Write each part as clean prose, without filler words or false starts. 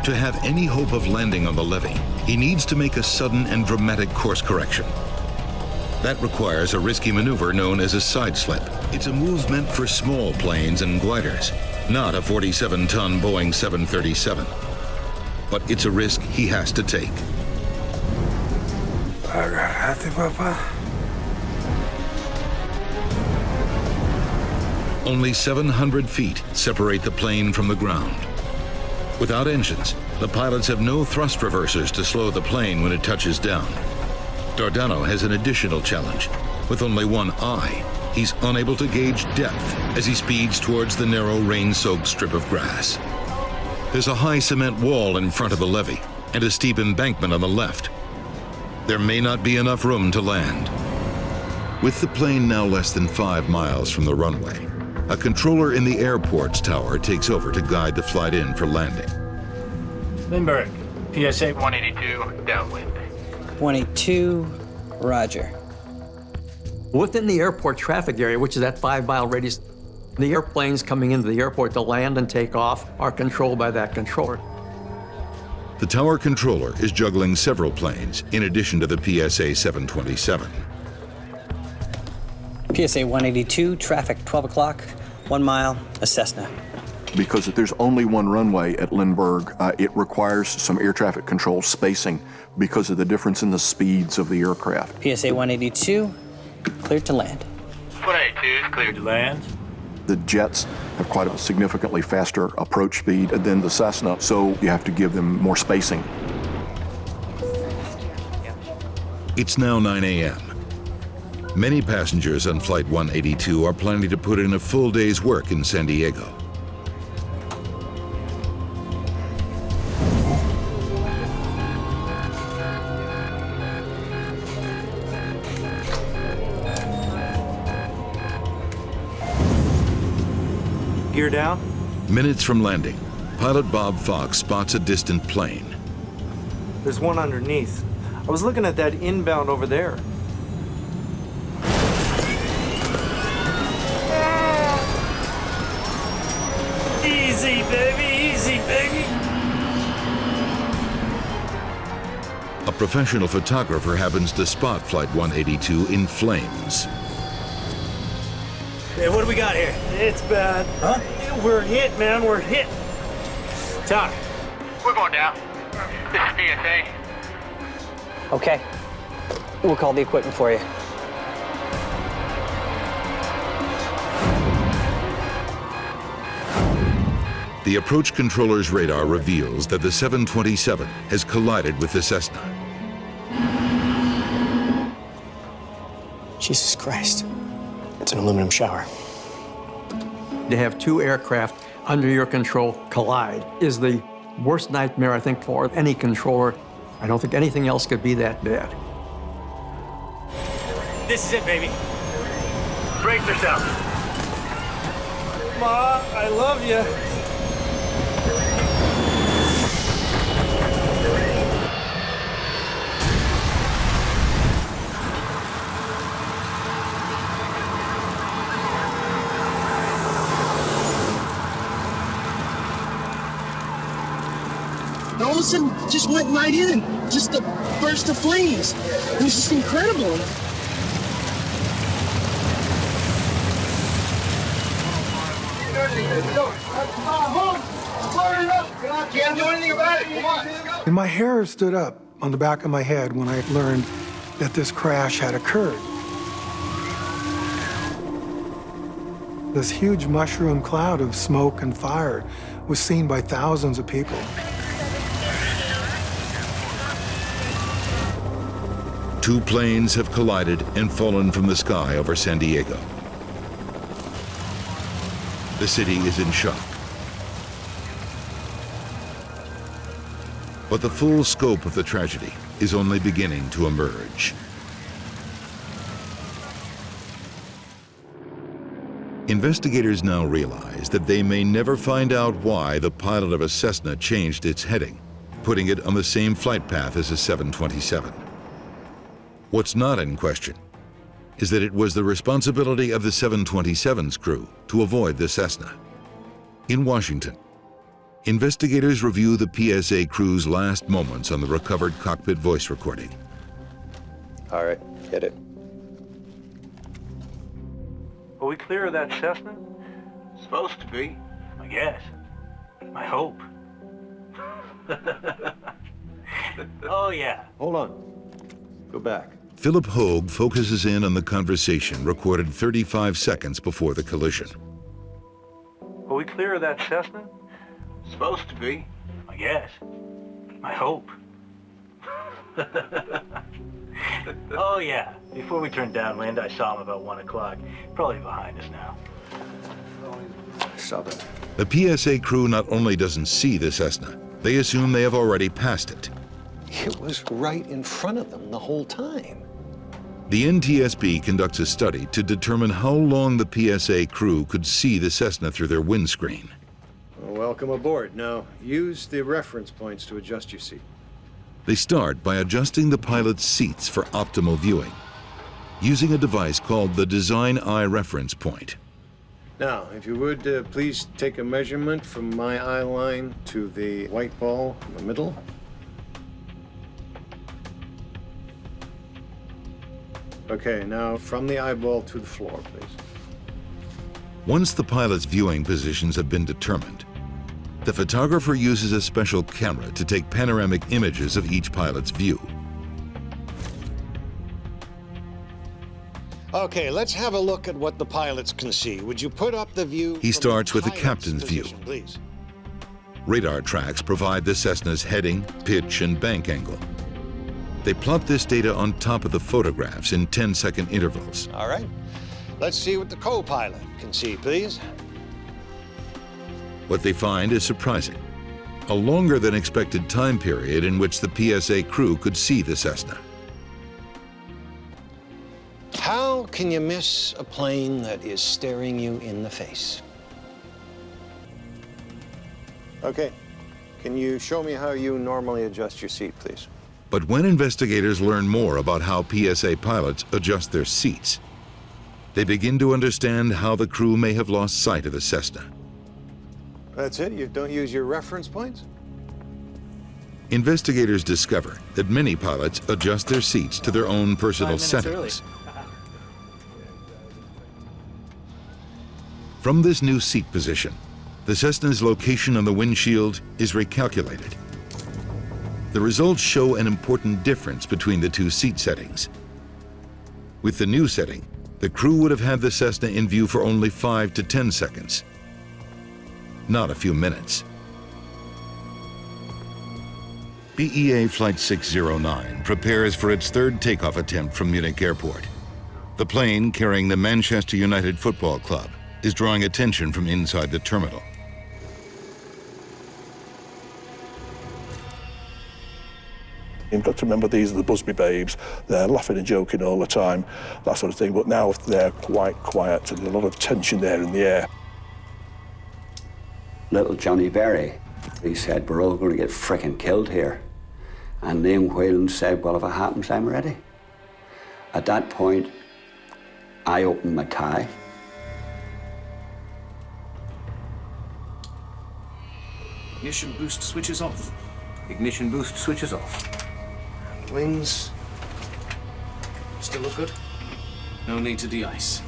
To have any hope of landing on the levee, he needs to make a sudden and dramatic course correction. That requires a risky maneuver known as a side slip. It's a move meant for small planes and gliders, not a 47-ton Boeing 737. But it's a risk he has to take. Agarrate, papá. Only 700 feet separate the plane from the ground. Without engines, the pilots have no thrust reversers to slow the plane when it touches down. Dardano has an additional challenge. With only one eye, he's unable to gauge depth as he speeds towards the narrow rain-soaked strip of grass. There's a high cement wall in front of the levee and a steep embankment on the left. There may not be enough room to land. With the plane now less than 5 miles from the runway, a controller in the airport's tower takes over to guide the flight in for landing. Lindbergh, PSA 182, downwind. 182, roger. Within the airport traffic area, which is that 5-mile radius, the airplanes coming into the airport to land and take off are controlled by that controller. The tower controller is juggling several planes in addition to the PSA 727. PSA 182, traffic 12 o'clock, 1 mile, a Cessna. Because there's only one runway at Lindbergh, it requires some air traffic control spacing because of the difference in the speeds of the aircraft. PSA 182, cleared to land. 182 is cleared to land. The jets have quite a significantly faster approach speed than the Cessna, so you have to give them more spacing. It's now 9 a.m. Many passengers on Flight 182 are planning to put in a full day's work in San Diego. Gear down. Minutes from landing, pilot Bob Fox spots a distant plane. There's one underneath. I was looking at that inbound over there. Easy, baby, easy, baby. A professional photographer happens to spot Flight 182 in flames. Hey, what do we got here? It's bad. Huh? We're hit, man, we're hit. Tom, we're going down. This is PSA. Okay, we'll call the equipment for you. The approach controller's radar reveals that the 727 has collided with the Cessna. Jesus Christ. It's an aluminum shower. To have 2 aircraft under your control collide is the worst nightmare, I think, for any controller. I don't think anything else could be that bad. This is it, baby. Brace yourself. Ma, I love you. And all of a sudden, just went right in. Just a burst of flames. It was just incredible. Can't do anything about it. Come on. And my hair stood up on the back of my head when I learned that this crash had occurred. This huge mushroom cloud of smoke and fire was seen by thousands of people. Two planes have collided and fallen from the sky over San Diego. The city is in shock. But the full scope of the tragedy is only beginning to emerge. Investigators now realize that they may never find out why the pilot of a Cessna changed its heading, putting it on the same flight path as a 727. What's not in question is that it was the responsibility of the 727's crew to avoid the Cessna. In Washington, Investigators review the PSA crew's last moments on the recovered cockpit voice recording. All right, hit it. Are we clear of that Cessna? Supposed to be, I guess. I hope. Oh, yeah. Hold on. Go back. Philip Hoag focuses in on the conversation recorded 35 seconds before the collision. Are we clear of that Cessna? Supposed to be, I guess. I hope. Oh, yeah. Before we turned downwind, I saw him about 1 o'clock. Probably behind us now. Stop it. The PSA crew not only doesn't see the Cessna, they assume they have already passed it. It was right in front of them the whole time. The NTSB conducts a study to determine how long the PSA crew could see the Cessna through their windscreen. Welcome aboard. Now, use the reference points to adjust your seat. They start by adjusting the pilot's seats for optimal viewing, using a device called the Design Eye Reference Point. Now, if you would, please take a measurement from my eye line to the white ball in the middle. Okay, now from the eyeball to the floor, please. Once the pilot's viewing positions have been determined, the photographer uses a special camera to take panoramic images of each pilot's view. Okay, let's have a look at what the pilots can see. Would you put up the view? He starts with the pilot's captain's view. position, please. Radar tracks provide the Cessna's heading, pitch, and bank angle. They plot this data on top of the photographs in 10-second intervals. All right. Let's see what the co-pilot can see, please. What they find is surprising. A longer than expected time period in which the PSA crew could see the Cessna. How can you miss a plane that is staring you in the face? Okay. Can you show me how you normally adjust your seat, please? But when investigators learn more about how PSA pilots adjust their seats, they begin to understand how the crew may have lost sight of the Cessna. That's it? You don't use your reference points? Investigators discover that many pilots adjust their seats to their own personal 5 minutes early. settings. From this new seat position, the Cessna's location on the windshield is recalculated. The results show an important difference between the two seat settings. With the new setting, the crew would have had the Cessna in view for only 5 to 10 seconds, not a few minutes. BEA Flight 609 prepares for its third takeoff attempt from Munich Airport. The plane, carrying the Manchester United Football Club, is drawing attention from inside the terminal. You've got to remember these are the Busby babes. They're laughing and joking all the time, that sort of thing. But now they're quite quiet and a lot of tension there in the air. Little Johnny Berry, he said, we're all going to get frickin' killed here. And Liam Whelan said, well, if it happens, I'm ready. At that point, I opened my tie. Ignition boost switches off. Ignition boost switches off. Wings still look good. No need to de-ice.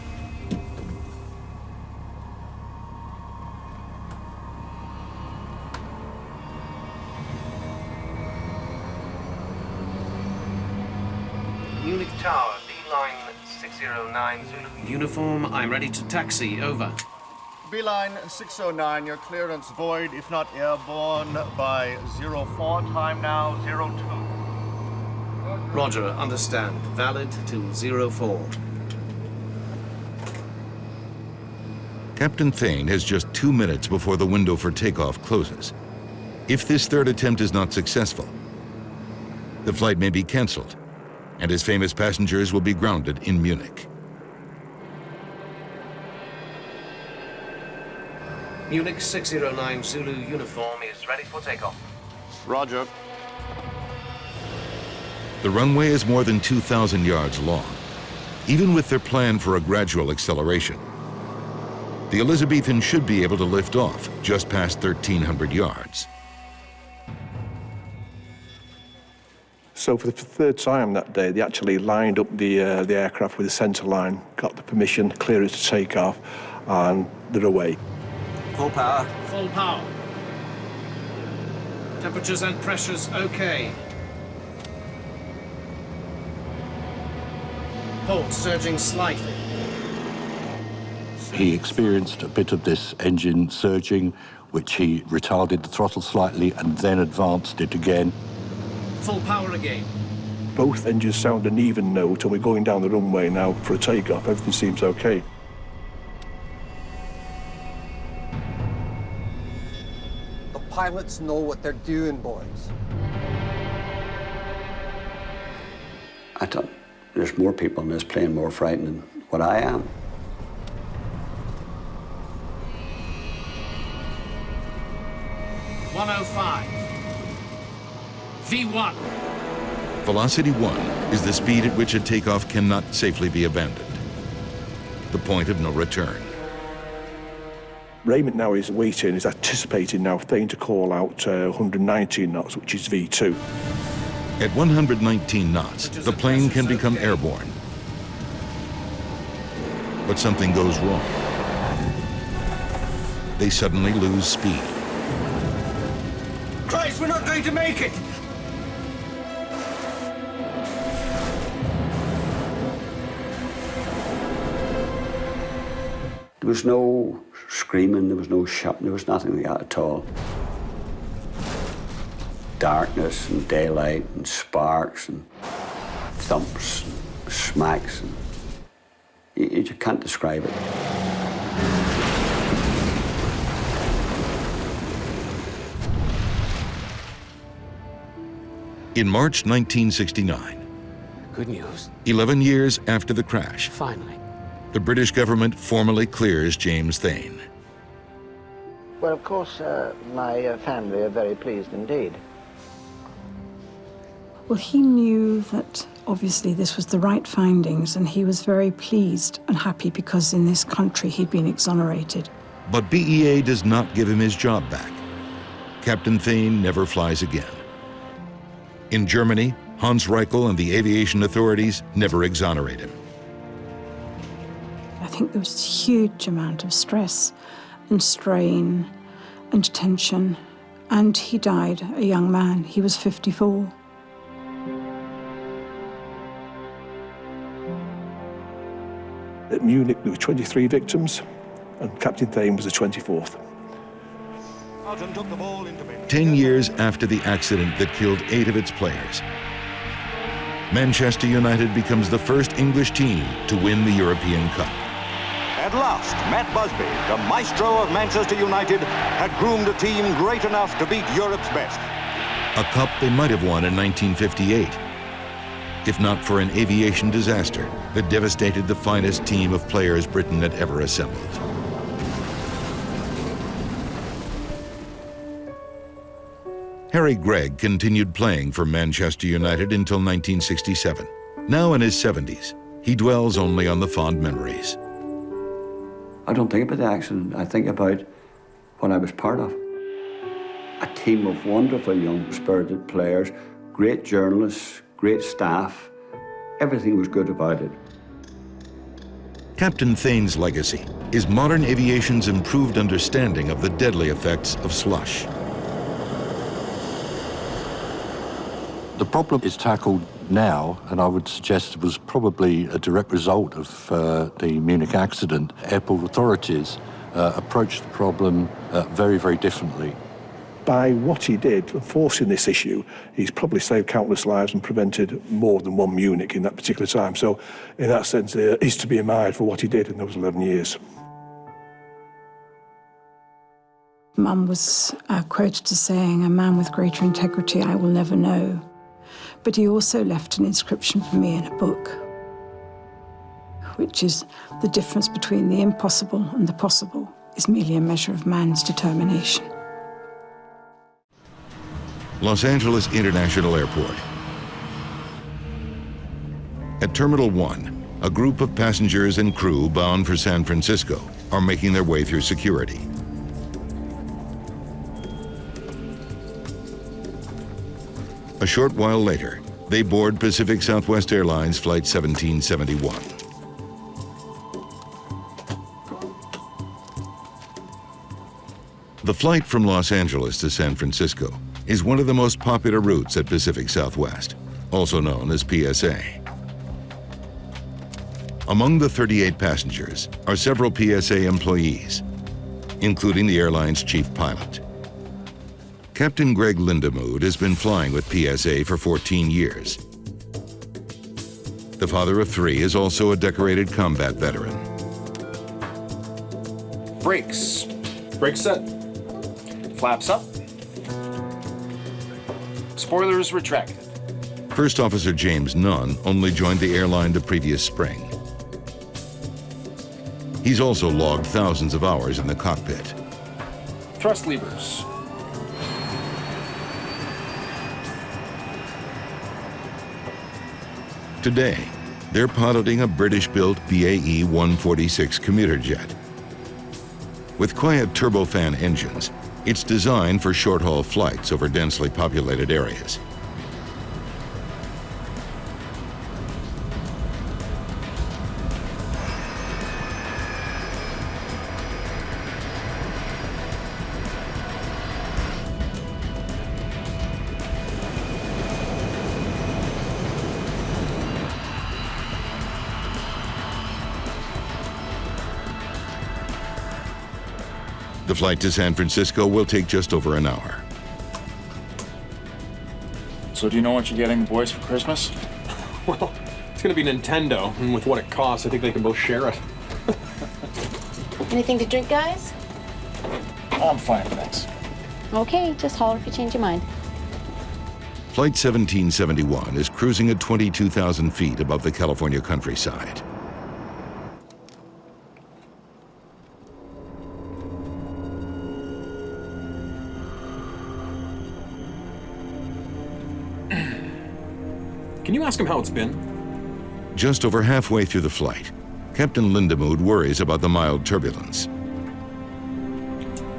Munich Tower, Beeline 609 Zulu. Uniform, I'm ready to taxi. Over. Beeline 609, your clearance void, if not airborne, by 04, time now 02. Roger, understand. Valid till 04. Captain Thane has just 2 minutes before the window for takeoff closes. If this third attempt is not successful, the flight may be canceled, and his famous passengers will be grounded in Munich. Munich 609 Zulu uniform is ready for takeoff. Roger. The runway is more than 2,000 yards long. Even with their plan for a gradual acceleration, The Elizabethan should be able to lift off just past 1,300 yards. So for the third time that day, they actually lined up the aircraft with the centre line, got the permission, clearance to take off, and they're away. Full power. Full power. Temperatures and pressures okay. Port surging slightly. He experienced a bit of this engine surging, which he retarded the throttle slightly and then advanced it again. Full power again. Both engines sound an even note, and we're going down the runway now for a takeoff. Everything seems okay. The pilots know what they're doing, boys. I thought there's more people in this plane more frightened than what I am. V1. Velocity 1 is the speed at which a takeoff cannot safely be abandoned. The point of no return. Raymond now is waiting, is anticipating now Thane to call out 119 knots, which is V2. At 119 knots, the plane can become airborne. But something goes wrong. They suddenly lose speed. Christ, we're not going to make it! There was no screaming, there was no shouting, there was nothing like that at all. Darkness and daylight and sparks and thumps and smacks. And you just can't describe it. In March 1969, Good news. 11 years after the crash, Finally. the British government formally clears James Thane. Well, of course, my family are very pleased indeed. Well, he knew that obviously this was the right findings, and he was very pleased and happy because in this country he'd been exonerated. But BEA does not give him his job back. Captain Thane never flies again. In Germany, Hans Reichel and the aviation authorities never exonerate him. I think there was a huge amount of stress and strain and tension, and he died a young man. He was 54. At Munich, there were 23 victims, and Captain Thane was the 24th. 10 years after the accident that killed 8 of its players, Manchester United becomes the first English team to win the European Cup. At last, Matt Busby, the maestro of Manchester United, had groomed a team great enough to beat Europe's best. A cup they might have won in 1958, if not for an aviation disaster that devastated the finest team of players Britain had ever assembled. Harry Gregg continued playing for Manchester United until 1967. Now in his 70s, he dwells only on the fond memories. I don't think about the accident. I think about what I was part of. A team of wonderful young, spirited players, great journalists, great staff. Everything was good about it. Captain Thane's legacy is modern aviation's improved understanding of the deadly effects of slush. The problem is tackled now, and I would suggest it was probably a direct result of the Munich accident. Airport authorities approached the problem very, very differently. By what he did, forcing this issue, he's probably saved countless lives and prevented more than one Munich in that particular time. So in that sense, he's to be admired for what he did in those 11 years. Mum was quoted as saying, "A man with greater integrity I will never know." But he also left an inscription for me in a book, which is the difference between the impossible and the possible is merely a measure of man's determination. Los Angeles International Airport. At Terminal 1, a group of passengers and crew bound for San Francisco are making their way through security. A short while later, they board Pacific Southwest Airlines Flight 1771. The flight from Los Angeles to San Francisco is one of the most popular routes at Pacific Southwest, also known as PSA. Among the 38 passengers are several PSA employees, including the airline's chief pilot. Captain Greg Lindemood has been flying with PSA for 14 years. The father of 3 is also a decorated combat veteran. Brakes. Brake set. Flaps up. Spoilers retracted. First Officer James Nunn only joined the airline the previous spring. He's also logged thousands of hours in the cockpit. Thrust levers. Today, they're piloting a British-built BAE 146 commuter jet. With quiet turbofan engines, it's designed for short-haul flights over densely populated areas. The flight to San Francisco will take just over an hour. So do you know what you're getting the boys for Christmas? Well, it's going to be Nintendo, and with what it costs, I think they can both share it. Anything to drink, guys? I'm fine, thanks. Okay, just holler if you change your mind. Flight 1771 is cruising at 22,000 feet above the California countryside. Can you ask him how it's been? Just over halfway through the flight, Captain Lindemood worries about the mild turbulence.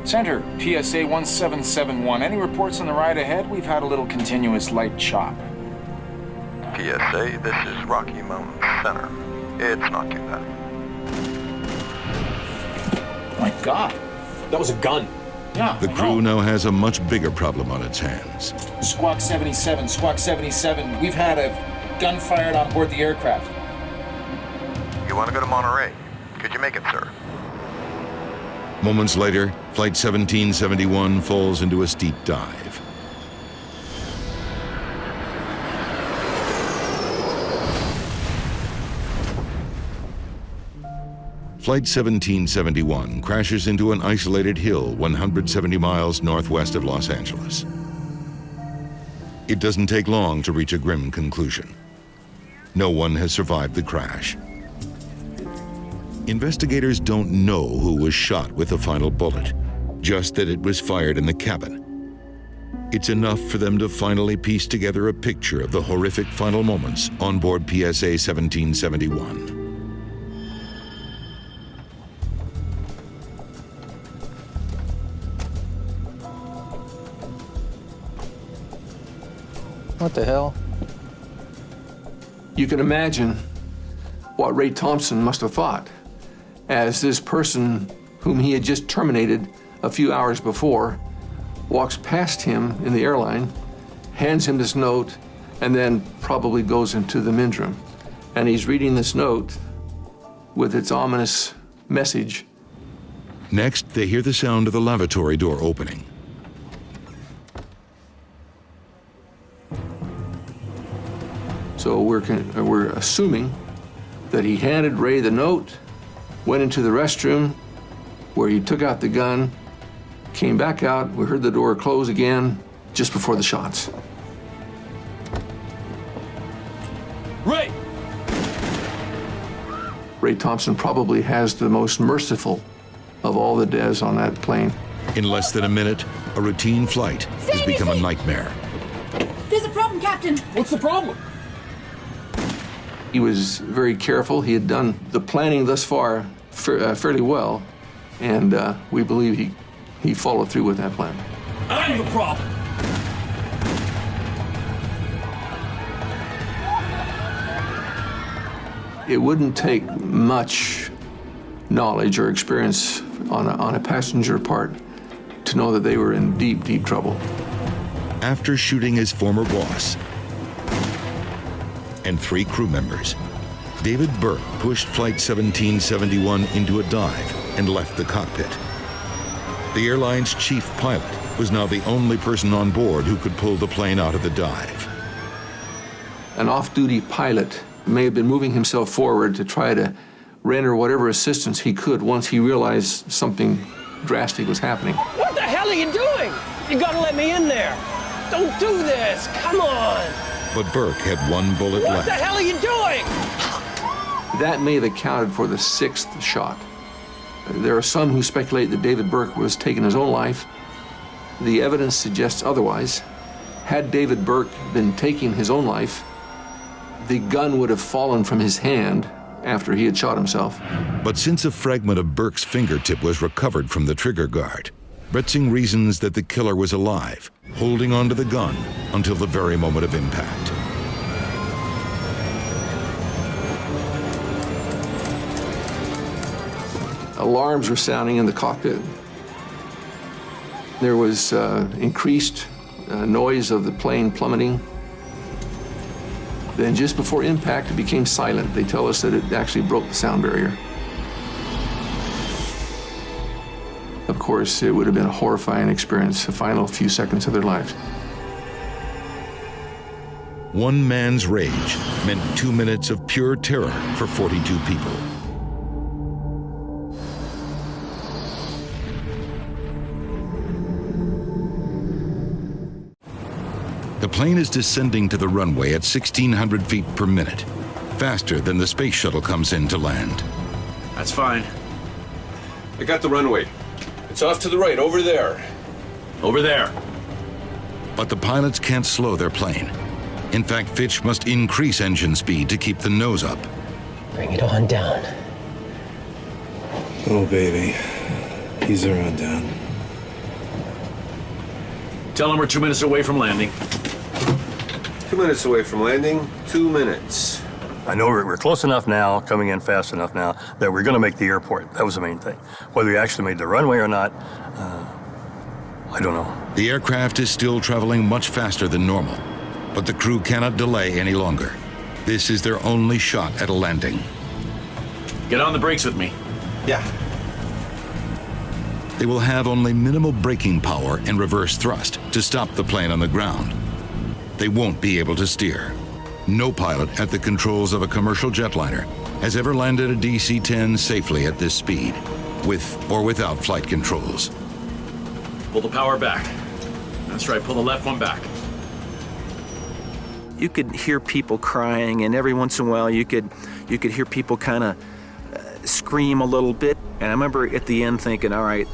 Center, PSA 1771. Any reports on the ride ahead? We've had a little continuous light chop. PSA, this is Rocky Mountain Center. It's not too bad. My God, that was a gun. Yeah, the crew now has a much bigger problem on its hands. Squawk 77, Squawk 77. We've had a gun fired on board the aircraft. You want to go to Monterey? Could you make it, sir? Moments later, Flight 1771 falls into a steep dive. Flight 1771 crashes into an isolated hill 170 miles northwest of Los Angeles. It doesn't take long to reach a grim conclusion. No one has survived the crash. Investigators don't know who was shot with the final bullet, just that it was fired in the cabin. It's enough for them to finally piece together a picture of the horrific final moments on board PSA 1771. What the hell? You can imagine what Ray Thompson must have thought as this person whom he had just terminated a few hours before walks past him in the airline, hands him this note, and then probably goes into the men's room. And he's reading this note with its ominous message. Next, they hear the sound of the lavatory door opening. So we're assuming that he handed Ray the note, went into the restroom where he took out the gun, came back out, we heard the door close again just before the shots. Ray! Ray Thompson probably has the most merciful of all the deaths on that plane. In less than a minute, a routine flight has become a nightmare. There's a problem, Captain. What's the problem? He was very careful. He had done the planning thus far fairly well. And we believe he followed through with that plan. I'm the problem. It wouldn't take much knowledge or experience on a passenger part to know that they were in deep, deep trouble. After shooting his former boss and 3 crew members, David Burke pushed Flight 1771 into a dive and left the cockpit. The airline's chief pilot was now the only person on board who could pull the plane out of the dive. An off-duty pilot may have been moving himself forward to try to render whatever assistance he could once he realized something drastic was happening. What the hell are you doing? You gotta let me in there. Don't do this. Come on. But Burke had 1 bullet What left. the hell are you doing? That may have accounted for the 6th shot. There are some who speculate that David Burke was taking his own life. The evidence suggests otherwise. Had David Burke been taking his own life, the gun would have fallen from his hand after he had shot himself. But since a fragment of Burke's fingertip was recovered from the trigger guard, Bretzing reasons that the killer was alive, holding onto the gun until the very moment of impact. Alarms were sounding in the cockpit. There was increased noise of the plane plummeting. Then just before impact, it became silent. They tell us that it actually broke the sound barrier. Of course, it would have been a horrifying experience, the final few seconds of their lives. One man's rage meant 2 minutes of pure terror for 42 people. The plane is descending to the runway at 1,600 feet per minute, faster than the space shuttle comes in to land. That's fine. I got the runway. It's off to the right, over there. Over there. But the pilots can't slow their plane. In fact, Fitch must increase engine speed to keep the nose up. Bring it on down. Oh, baby. Ease her on down. Tell them we're 2 minutes away from landing. 2 minutes away from landing, 2 minutes. I know we're close enough now, coming in fast enough now, that we're going to make the airport. That was the main thing. Whether we actually made the runway or not, I don't know. The aircraft is still traveling much faster than normal, but the crew cannot delay any longer. This is their only shot at a landing. Get on the brakes with me. Yeah. They will have only minimal braking power and reverse thrust to stop the plane on the ground. They won't be able to steer. No pilot at the controls of a commercial jetliner has ever landed a DC-10 safely at this speed, with or without flight controls. Pull the power back. That's right, pull the left one back. You could hear people crying, and every once in a while you could hear people kind of scream a little bit. And I remember at the end thinking, all right,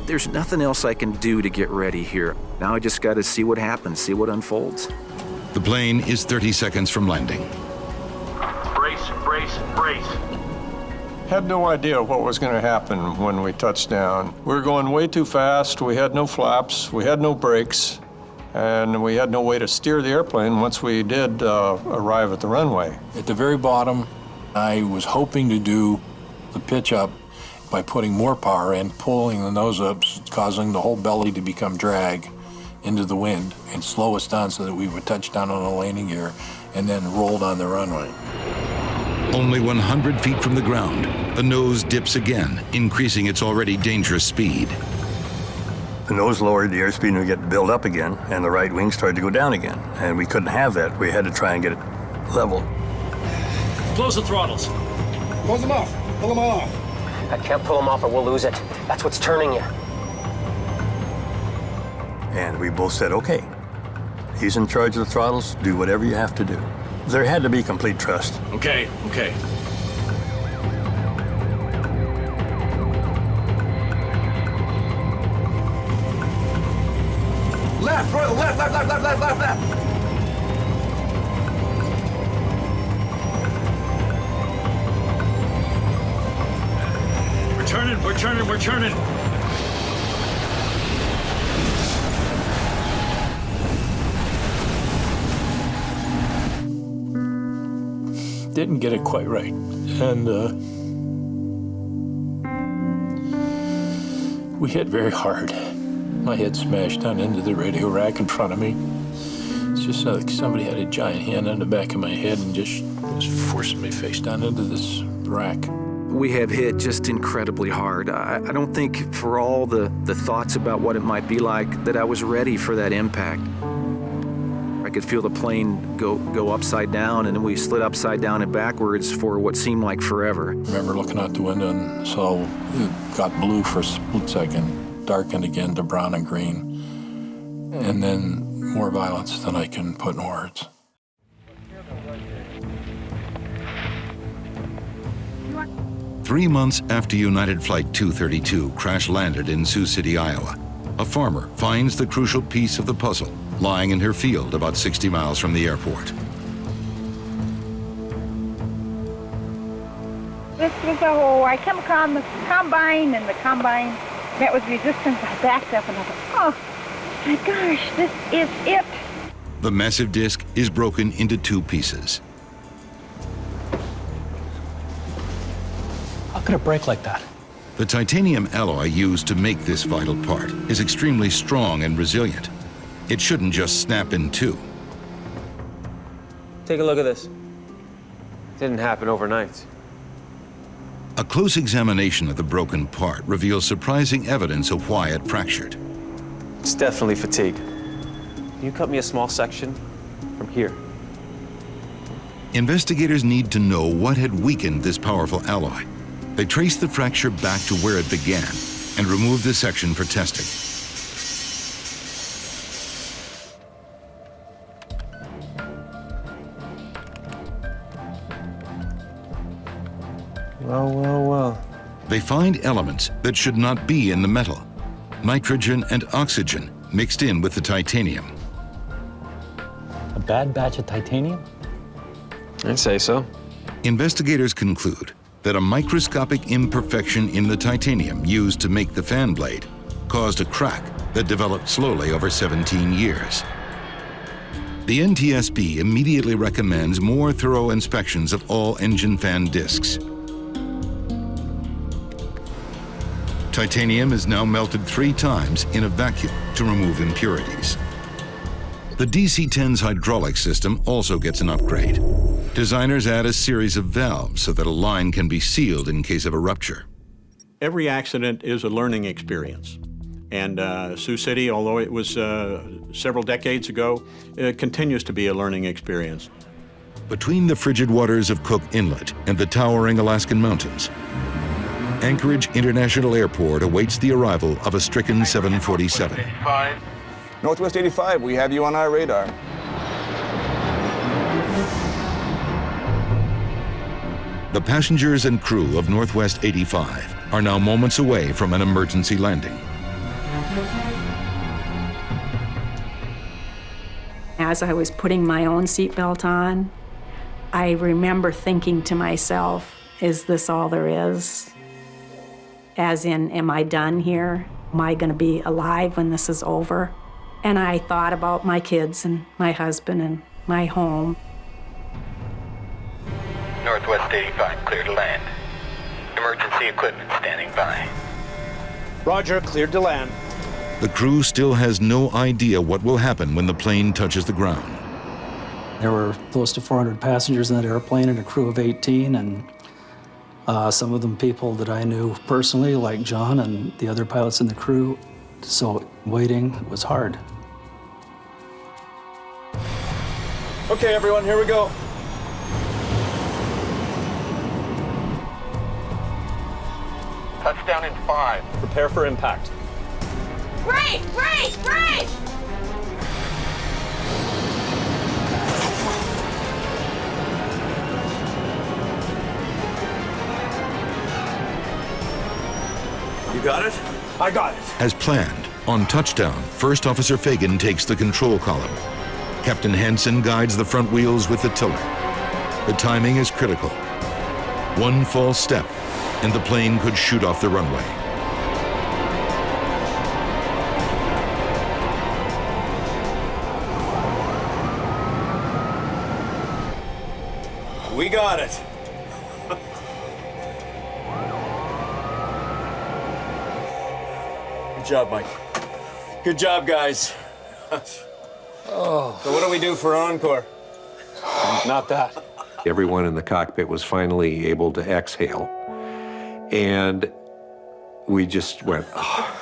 there's nothing else I can do to get ready here. Now I just got to see what happens, see what unfolds. The plane is 30 seconds from landing. Brace, brace, brace. Had no idea what was going to happen when we touched down. We were going way too fast. We had no flaps. We had no brakes. And we had no way to steer the airplane once we did arrive at the runway. At the very bottom, I was hoping to do the pitch up by putting more power in, pulling the nose up, causing the whole belly to become drag into the wind and slow us down so that we would touch down on a landing gear and then rolled on the runway. Only 100 feet from the ground, the nose dips again, increasing its already dangerous speed. The nose lowered, the airspeed, and we get built up again, and the right wing started to go down again. And we couldn't have that. We had to try and get it level. Close the throttles. Close them off. Pull them all off. I can't pull them off or we'll lose it. That's what's turning you. And we both said, okay, he's in charge of the throttles, do whatever you have to do. There had to be complete trust. Okay, okay. Left, Royal, left, left, left, left, left, left, left. We're We're turning. Didn't get it quite right. And we hit very hard. My head smashed down into the radio rack in front of me. It's just like somebody had a giant hand on the back of my head and just was forcing me face down into this rack. We have hit just incredibly hard. I don't think for all the thoughts about what it might be like that I was ready for that impact. I could feel the plane go upside down, and then we slid upside down and backwards for what seemed like forever. I remember looking out the window and saw it got blue for a split second, darkened again to brown and green, and then more violence than I can put in words. Three months after United Flight 232 crash-landed in Sioux City, Iowa, a farmer finds the crucial piece of the puzzle lying in her field about 60 miles from the airport. This was a hole. I came across the combine, and the combine met with resistance. I backed up, and I thought, oh, my gosh, this is it. The massive disc is broken into two pieces. How could it break like that? The titanium alloy used to make this vital part is extremely strong and resilient. It shouldn't just snap in two. Take a look at this. Didn't happen overnight. A close examination of the broken part reveals surprising evidence of why it fractured. It's definitely fatigue. Can you cut me a small section from here? Investigators need to know what had weakened this powerful alloy. They trace the fracture back to where it began and remove the section for testing. Well. They find elements that should not be in the metal. Nitrogen and oxygen mixed in with the titanium. A bad batch of titanium? I'd say so. Investigators conclude that a microscopic imperfection in the titanium used to make the fan blade caused a crack that developed slowly over 17 years. The NTSB immediately recommends more thorough inspections of all engine fan discs. Titanium is now melted 3 times in a vacuum to remove impurities. The DC-10's hydraulic system also gets an upgrade. Designers add a series of valves so that a line can be sealed in case of a rupture. Every accident is a learning experience. And Sioux City, although it was several decades ago, it continues to be a learning experience. Between the frigid waters of Cook Inlet and the towering Alaskan mountains, Anchorage International Airport awaits the arrival of a stricken 747. Northwest 85, we have you on our radar. The passengers and crew of Northwest 85 are now moments away from an emergency landing. As I was putting my own seatbelt on, I remember thinking to myself, is this all there is? As in, am I done here? Am I going to be alive when this is over? And I thought about my kids and my husband and my home. Northwest 85, clear to land. Emergency equipment standing by. Roger, cleared to land. The crew still has no idea what will happen when the plane touches the ground. There were close to 400 passengers in that airplane and a crew of 18, and some of them people that I knew personally, like John and the other pilots in the crew. So waiting was hard. Okay, everyone, here we go. Touchdown in 5. Prepare for impact. Brake! Brake! Brake! You got it? I got it. As planned, on touchdown, First Officer Fagan takes the control column. Captain Hansen guides the front wheels with the tiller. The timing is critical. One false step, and the plane could shoot off the runway. We got it. Good job, Mike. Good job, guys. Oh. So what do we do for encore? Not that. Everyone in the cockpit was finally able to exhale. And we just went, oh.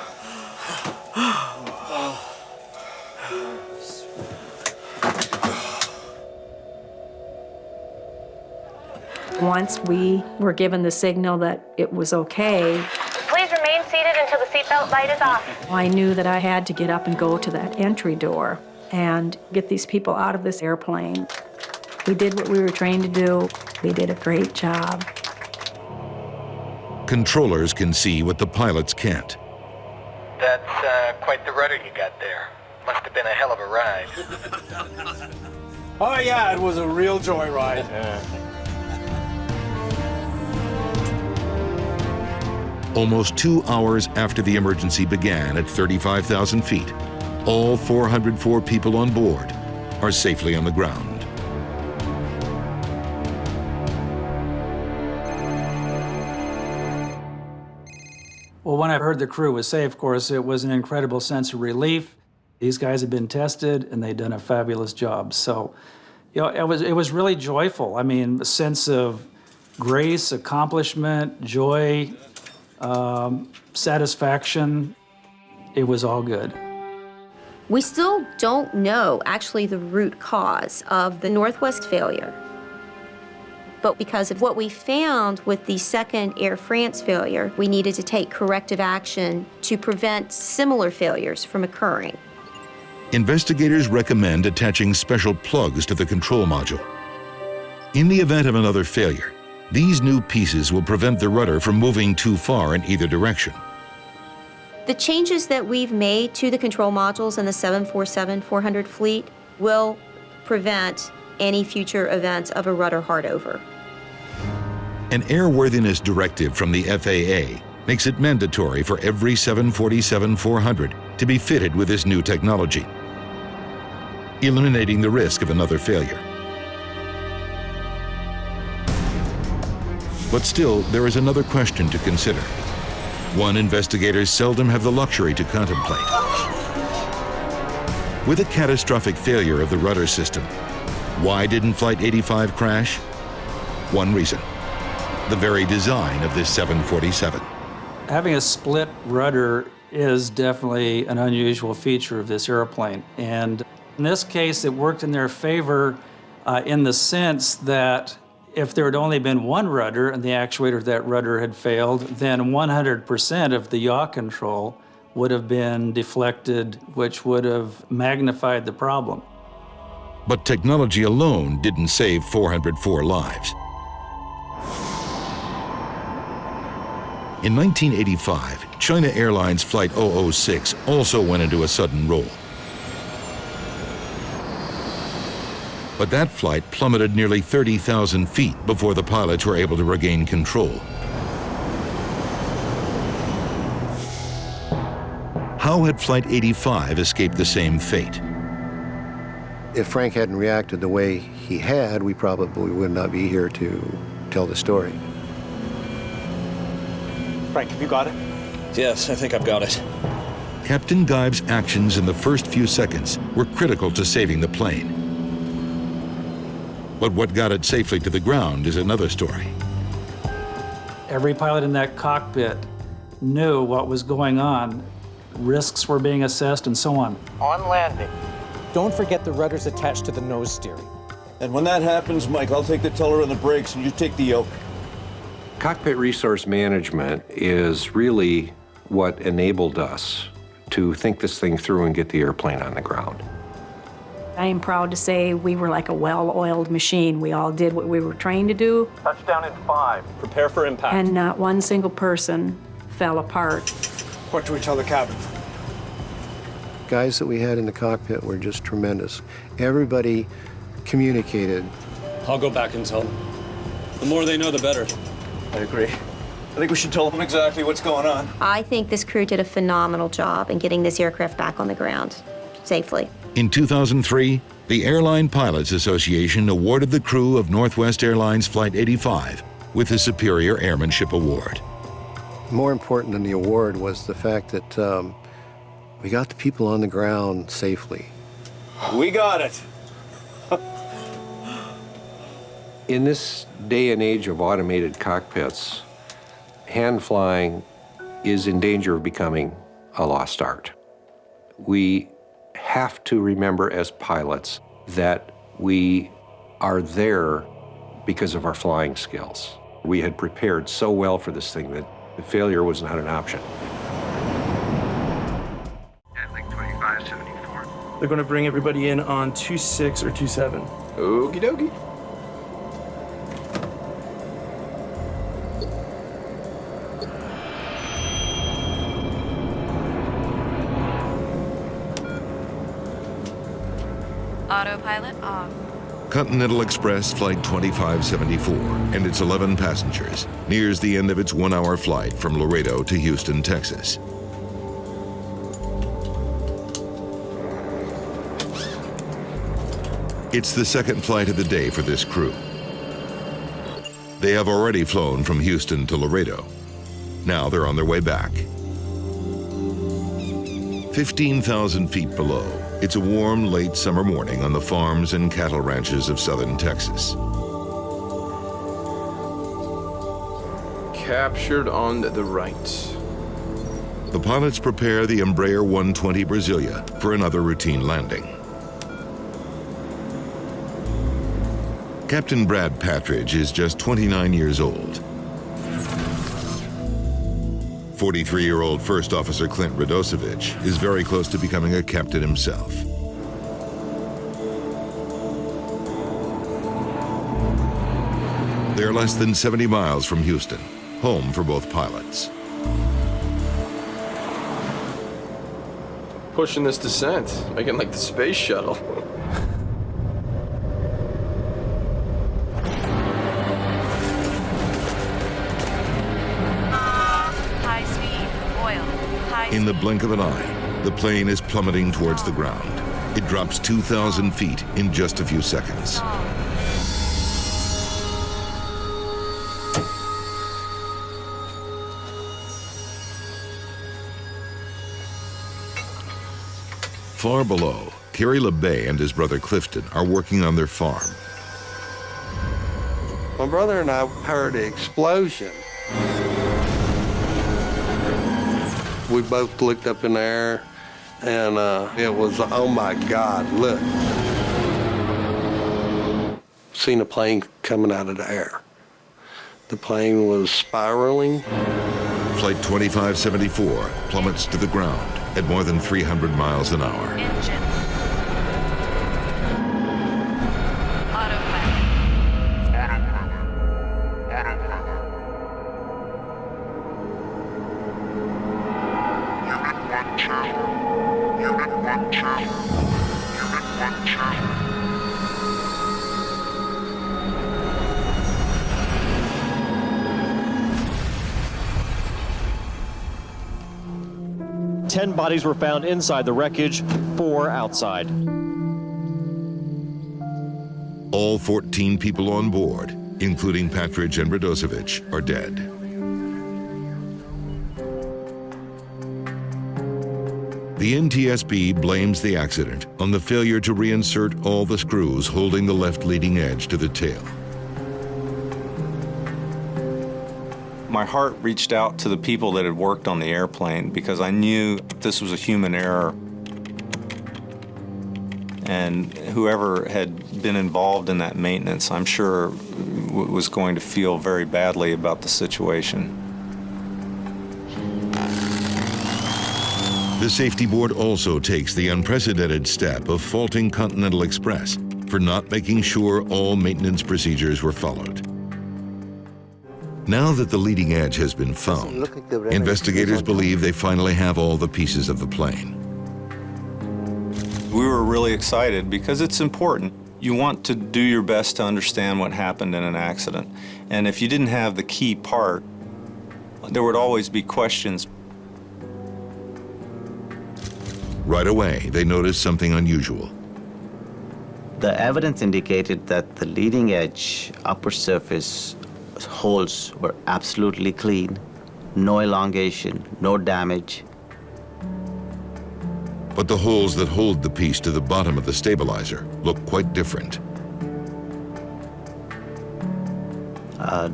Once we were given the signal that it was okay, Please remain seated until the seatbelt light is off. I knew that I had to get up and go to that entry door and get these people out of this airplane. We did what we were trained to do. We did a great job. Controllers can see what the pilots can't. That's quite the rudder you got there. Must have been a hell of a ride. Oh yeah, it was a real joyride. Almost 2 hours after the emergency began at 35,000 feet, all 404 people on board are safely on the ground. Well, when I heard the crew was safe, of course, it was an incredible sense of relief. These guys had been tested, and they'd done a fabulous job. So, you know, it was really joyful. I mean, a sense of grace, accomplishment, joy, satisfaction. It was all good. We still don't know actually the root cause of the Northwest failure. But because of what we found with the second Air France failure, we needed to take corrective action to prevent similar failures from occurring. Investigators recommend attaching special plugs to the control module. In the event of another failure, these new pieces will prevent the rudder from moving too far in either direction. The changes that we've made to the control modules in the 747-400 fleet will prevent any future events of a rudder hardover. An airworthiness directive from the FAA makes it mandatory for every 747-400 to be fitted with this new technology, eliminating the risk of another failure. But still, there is another question to consider. One investigators seldom have the luxury to contemplate. With a catastrophic failure of the rudder system, why didn't Flight 85 crash? One reason: the very design of this 747. Having a split rudder is definitely an unusual feature of this airplane. And in this case, it worked in their favor in the sense that if there had only been one rudder and the actuator of that rudder had failed, then 100% of the yaw control would have been deflected, which would have magnified the problem. But technology alone didn't save 404 lives. In 1985, China Airlines Flight 006 also went into a sudden roll. But that flight plummeted nearly 30,000 feet before the pilots were able to regain control. How had Flight 85 escaped the same fate? If Frank hadn't reacted the way he had, we probably would not be here to tell the story. Frank, have you got it? Yes, I think I've got it. Captain Geib's actions in the first few seconds were critical to saving the plane. But what got it safely to the ground is another story. Every pilot in that cockpit knew what was going on. Risks were being assessed and so on. On landing. Don't forget the rudder's attached to the nose steering. And when that happens, Mike, I'll take the tiller and the brakes, and you take the yoke. Cockpit resource management is really what enabled us to think this thing through and get the airplane on the ground. I am proud to say we were like a well-oiled machine. We all did what we were trained to do. Touchdown in 5. Prepare for impact. And not one single person fell apart. What do we tell the captain? Guys that we had in the cockpit were just tremendous. Everybody communicated. I'll go back and tell them. The more they know, the better. I agree. I think we should tell them exactly what's going on. I think this crew did a phenomenal job in getting this aircraft back on the ground safely. In 2003, the Airline Pilots Association awarded the crew of Northwest Airlines Flight 85 with the Superior Airmanship Award. More important than the award was the fact that we got the people on the ground safely. We got it. In this day and age of automated cockpits, hand flying is in danger of becoming a lost art. We have to remember as pilots that we are there because of our flying skills. We had prepared so well for this thing that failure was not an option. They're going to bring everybody in on 26 or 27. Okie dokie. Autopilot off. Continental Express Flight 2574 and its 11 passengers nears the end of its 1-hour flight from Laredo to Houston, Texas. It's the second flight of the day for this crew. They have already flown from Houston to Laredo. Now they're on their way back. 15,000 feet below, it's a warm, late summer morning on the farms and cattle ranches of southern Texas. Captured on the right. The pilots prepare the Embraer 120 Brasilia for another routine landing. Captain Brad Patridge is just 29 years old. 43-year-old First Officer Clint Radosevich is very close to becoming a captain himself. They're less than 70 miles from Houston, home for both pilots. Pushing this descent, making like the space shuttle. In the blink of an eye, the plane is plummeting towards the ground. It drops 2,000 feet in just a few seconds. Far below, Kerry LeBay and his brother Clifton are working on their farm. My brother and I heard an explosion. We both looked up in the air, and it was, oh my God, look. Seen a plane coming out of the air. The plane was spiraling. Flight 2574 plummets to the ground at more than 300 miles an hour. Engine. Ten bodies were found inside the wreckage, 4 outside. All 14 people on board, including Patridge and Radosevich, are dead. The NTSB blames the accident on the failure to reinsert all the screws holding the left leading edge to the tail. My heart reached out to the people that had worked on the airplane because I knew this was a human error. And whoever had been involved in that maintenance, I'm sure, was going to feel very badly about the situation. The safety board also takes the unprecedented step of faulting Continental Express for not making sure all maintenance procedures were followed. Now that the leading edge has been found, investigators believe they finally have all the pieces of the plane. We were really excited because it's important. You want to do your best to understand what happened in an accident. And if you didn't have the key part, there would always be questions. Right away, they noticed something unusual. The evidence indicated that the leading edge upper surface holes were absolutely clean, no elongation, no damage. But the holes that hold the piece to the bottom of the stabilizer look quite different.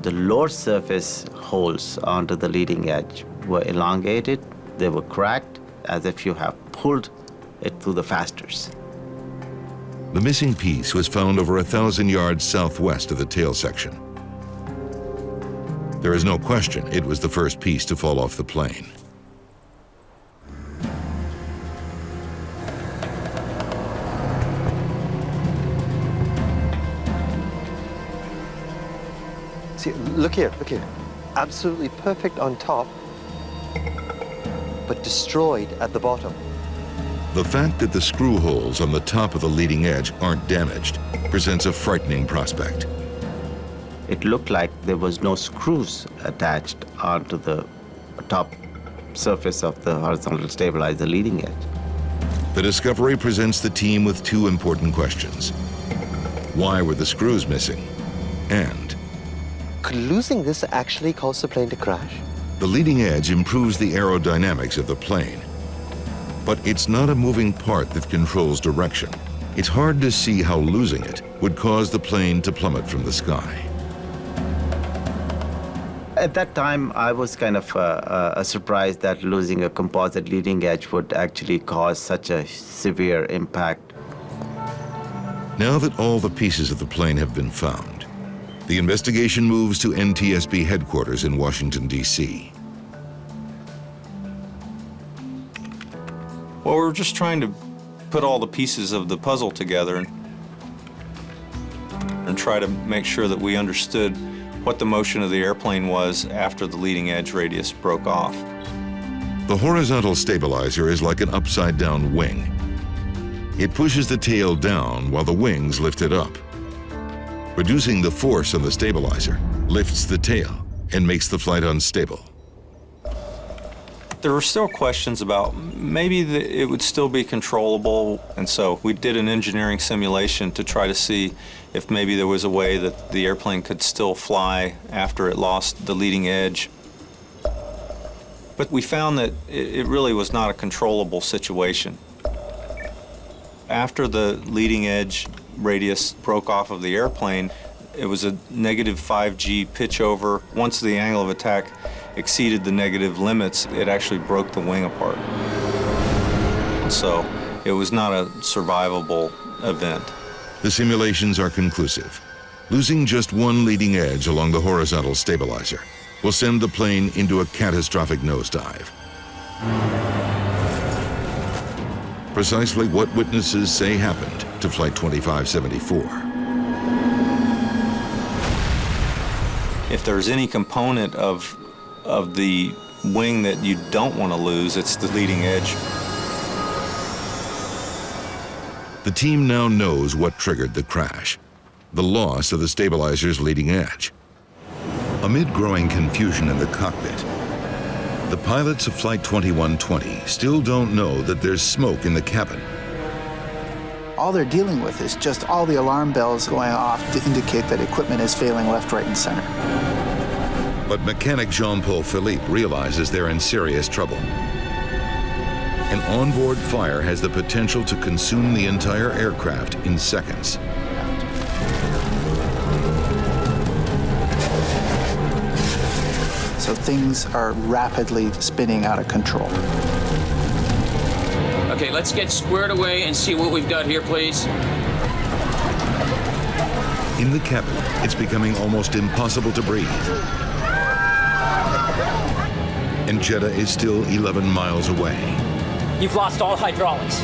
The lower surface holes onto the leading edge were elongated, they were cracked, as if you have pulled it through the fasteners. The missing piece was found over 1,000 yards southwest of the tail section. There is no question it was the first piece to fall off the plane. See, look here, look here. Absolutely perfect on top, but destroyed at the bottom. The fact that the screw holes on the top of the leading edge aren't damaged presents a frightening prospect. It looked like there was no screws attached onto the top surface of the horizontal stabilizer leading edge. The discovery presents the team with two important questions. Why were the screws missing? And could losing this actually cause the plane to crash? the leading edge improves the aerodynamics of the plane. But it's not a moving part that controls direction. It's hard to see how losing it would cause the plane to plummet from the sky. At that time, I was kind of surprised that losing a composite leading edge would actually cause such a severe impact. Now that all the pieces of the plane have been found, the investigation moves to NTSB headquarters in Washington, D.C. Well, we're just trying to put all the pieces of the puzzle together and try to make sure that we understood what the motion of the airplane was after the leading edge radius broke off. The horizontal stabilizer is like an upside-down wing. It pushes the tail down while the wings lift it up. Reducing the force on the stabilizer lifts the tail and makes the flight unstable. There were still questions about maybe it would still be controllable, and so we did an engineering simulation to try to see if maybe there was a way that the airplane could still fly after it lost the leading edge. But we found that it really was not a controllable situation. After the leading edge radius broke off of the airplane, it was a negative 5G pitch over. Once the angle of attack exceeded the negative limits, it actually broke the wing apart. So it was not a survivable event. The simulations are conclusive. Losing just one leading edge along the horizontal stabilizer will send the plane into a catastrophic nosedive. Precisely what witnesses say happened to Flight 2574. If there's any component of the wing that you don't want to lose, it's the leading edge. The team now knows what triggered the crash, the loss of the stabilizer's leading edge. Amid growing confusion in the cockpit, the pilots of Flight 2120 still don't know that there's smoke in the cabin. All they're dealing with is just all the alarm bells going off to indicate that equipment is failing left, right, and center. But mechanic Jean-Paul Philippe realizes they're in serious trouble. An onboard fire has the potential to consume the entire aircraft in seconds. So things are rapidly spinning out of control. Okay, let's get squared away and see what we've got here, please. In the cabin, it's becoming almost impossible to breathe. And Jeddah is still 11 miles away. You've lost all hydraulics.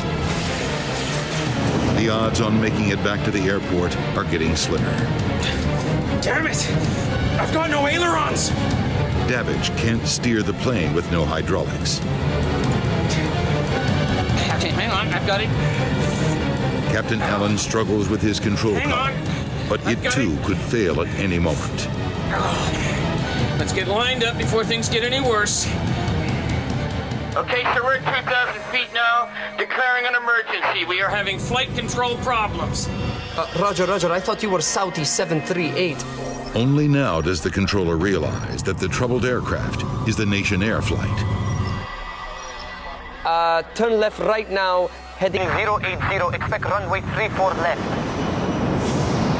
The odds on making it back to the airport are getting slimmer. Damn it! I've got no ailerons! Davidge can't steer the plane with no hydraulics. Okay, hang on, I've got it. Captain Allen struggles with his control column, but it too could fail at any moment. Let's get lined up before things get any worse. Okay, so we're at 2,000 feet now, declaring an emergency. We are having flight control problems. Roger, I thought you were Southeast 738. Only now does the controller realize that the troubled aircraft is the Nationair flight. Turn left right now, heading 080, expect runway 34 left.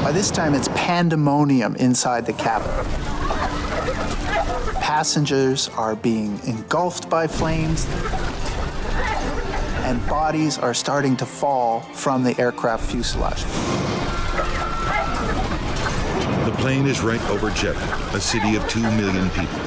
By this time, it's pandemonium inside the cabin. Passengers are being engulfed by flames, and bodies are starting to fall from the aircraft fuselage. The plane is right over Jeddah, a city of 2 million people.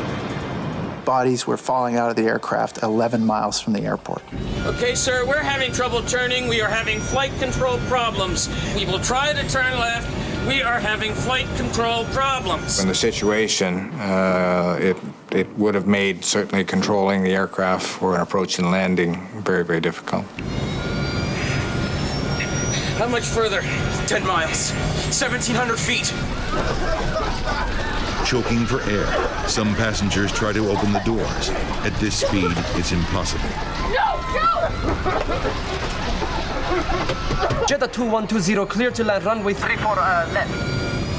Bodies were falling out of the aircraft 11 miles from the airport. Okay, sir, we're having trouble turning. We are having flight control problems. We will try to turn left. We are having flight control problems. In the situation, it would have made certainly controlling the aircraft for an approach and landing very, very difficult. How much further? 10 miles. 1,700 feet. Choking for air, some passengers try to open the doors. At this speed, it's impossible. Jeddah 2120, clear to land runway 34 left.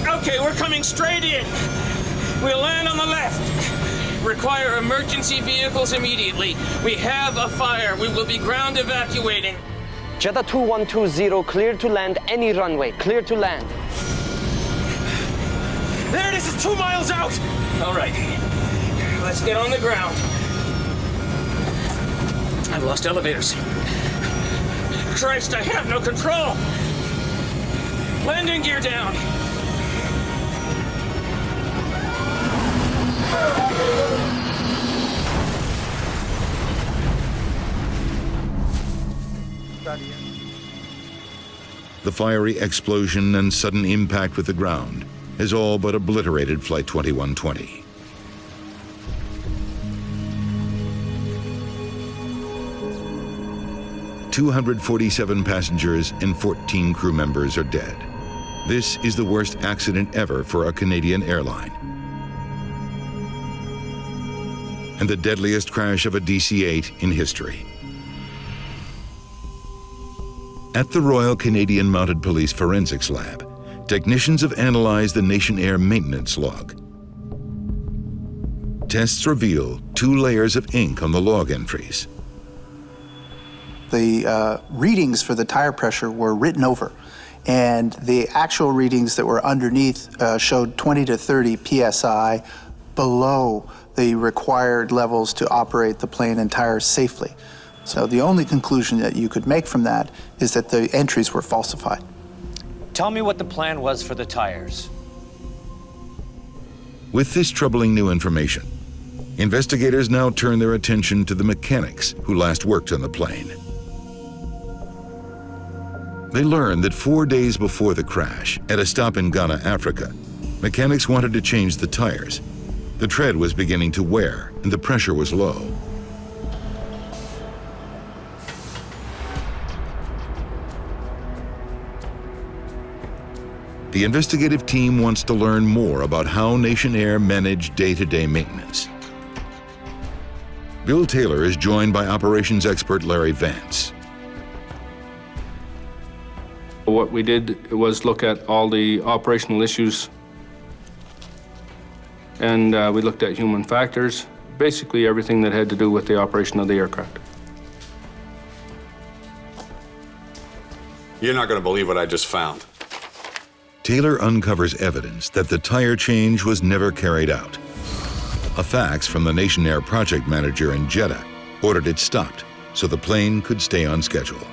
Okay, we're coming straight in. We'll land on the left. Require emergency vehicles immediately. We have a fire. We will be ground evacuating. Jeddah 2120, clear to land any runway, clear to land. There it is, it's 2 miles out. All right, let's get on the ground. I've lost elevators. Christ, I have no control. Landing gear down. The fiery explosion and sudden impact with the ground has all but obliterated Flight 2120. "247 passengers and 14 crew members are dead. This is the worst accident ever for a Canadian airline, and the deadliest crash of a DC-8 in history. At the Royal Canadian Mounted Police Forensics Lab, technicians have analyzed the Nationair maintenance log. Tests reveal 2 layers of ink on the log entries. The readings for the tire pressure were written over, and the actual readings that were underneath showed 20 to 30 psi below the required levels to operate the plane and tires safely. So the only conclusion that you could make from that is that the entries were falsified. Tell me what the plan was for the tires. With this troubling new information, investigators now turn their attention to the mechanics who last worked on the plane. They learned that 4 days before the crash, at a stop in Ghana, Africa, mechanics wanted to change the tires. The tread was beginning to wear and the pressure was low. The investigative team wants to learn more about how Nationair managed day-to-day maintenance. Bill Taylor is joined by operations expert Larry Vance. What we did was look at all the operational issues, and we looked at human factors, basically everything that had to do with the operation of the aircraft. You're not going to believe what I just found. Taylor uncovers evidence that the tire change was never carried out. A fax from the Nationair project manager in Jeddah ordered it stopped so the plane could stay on schedule.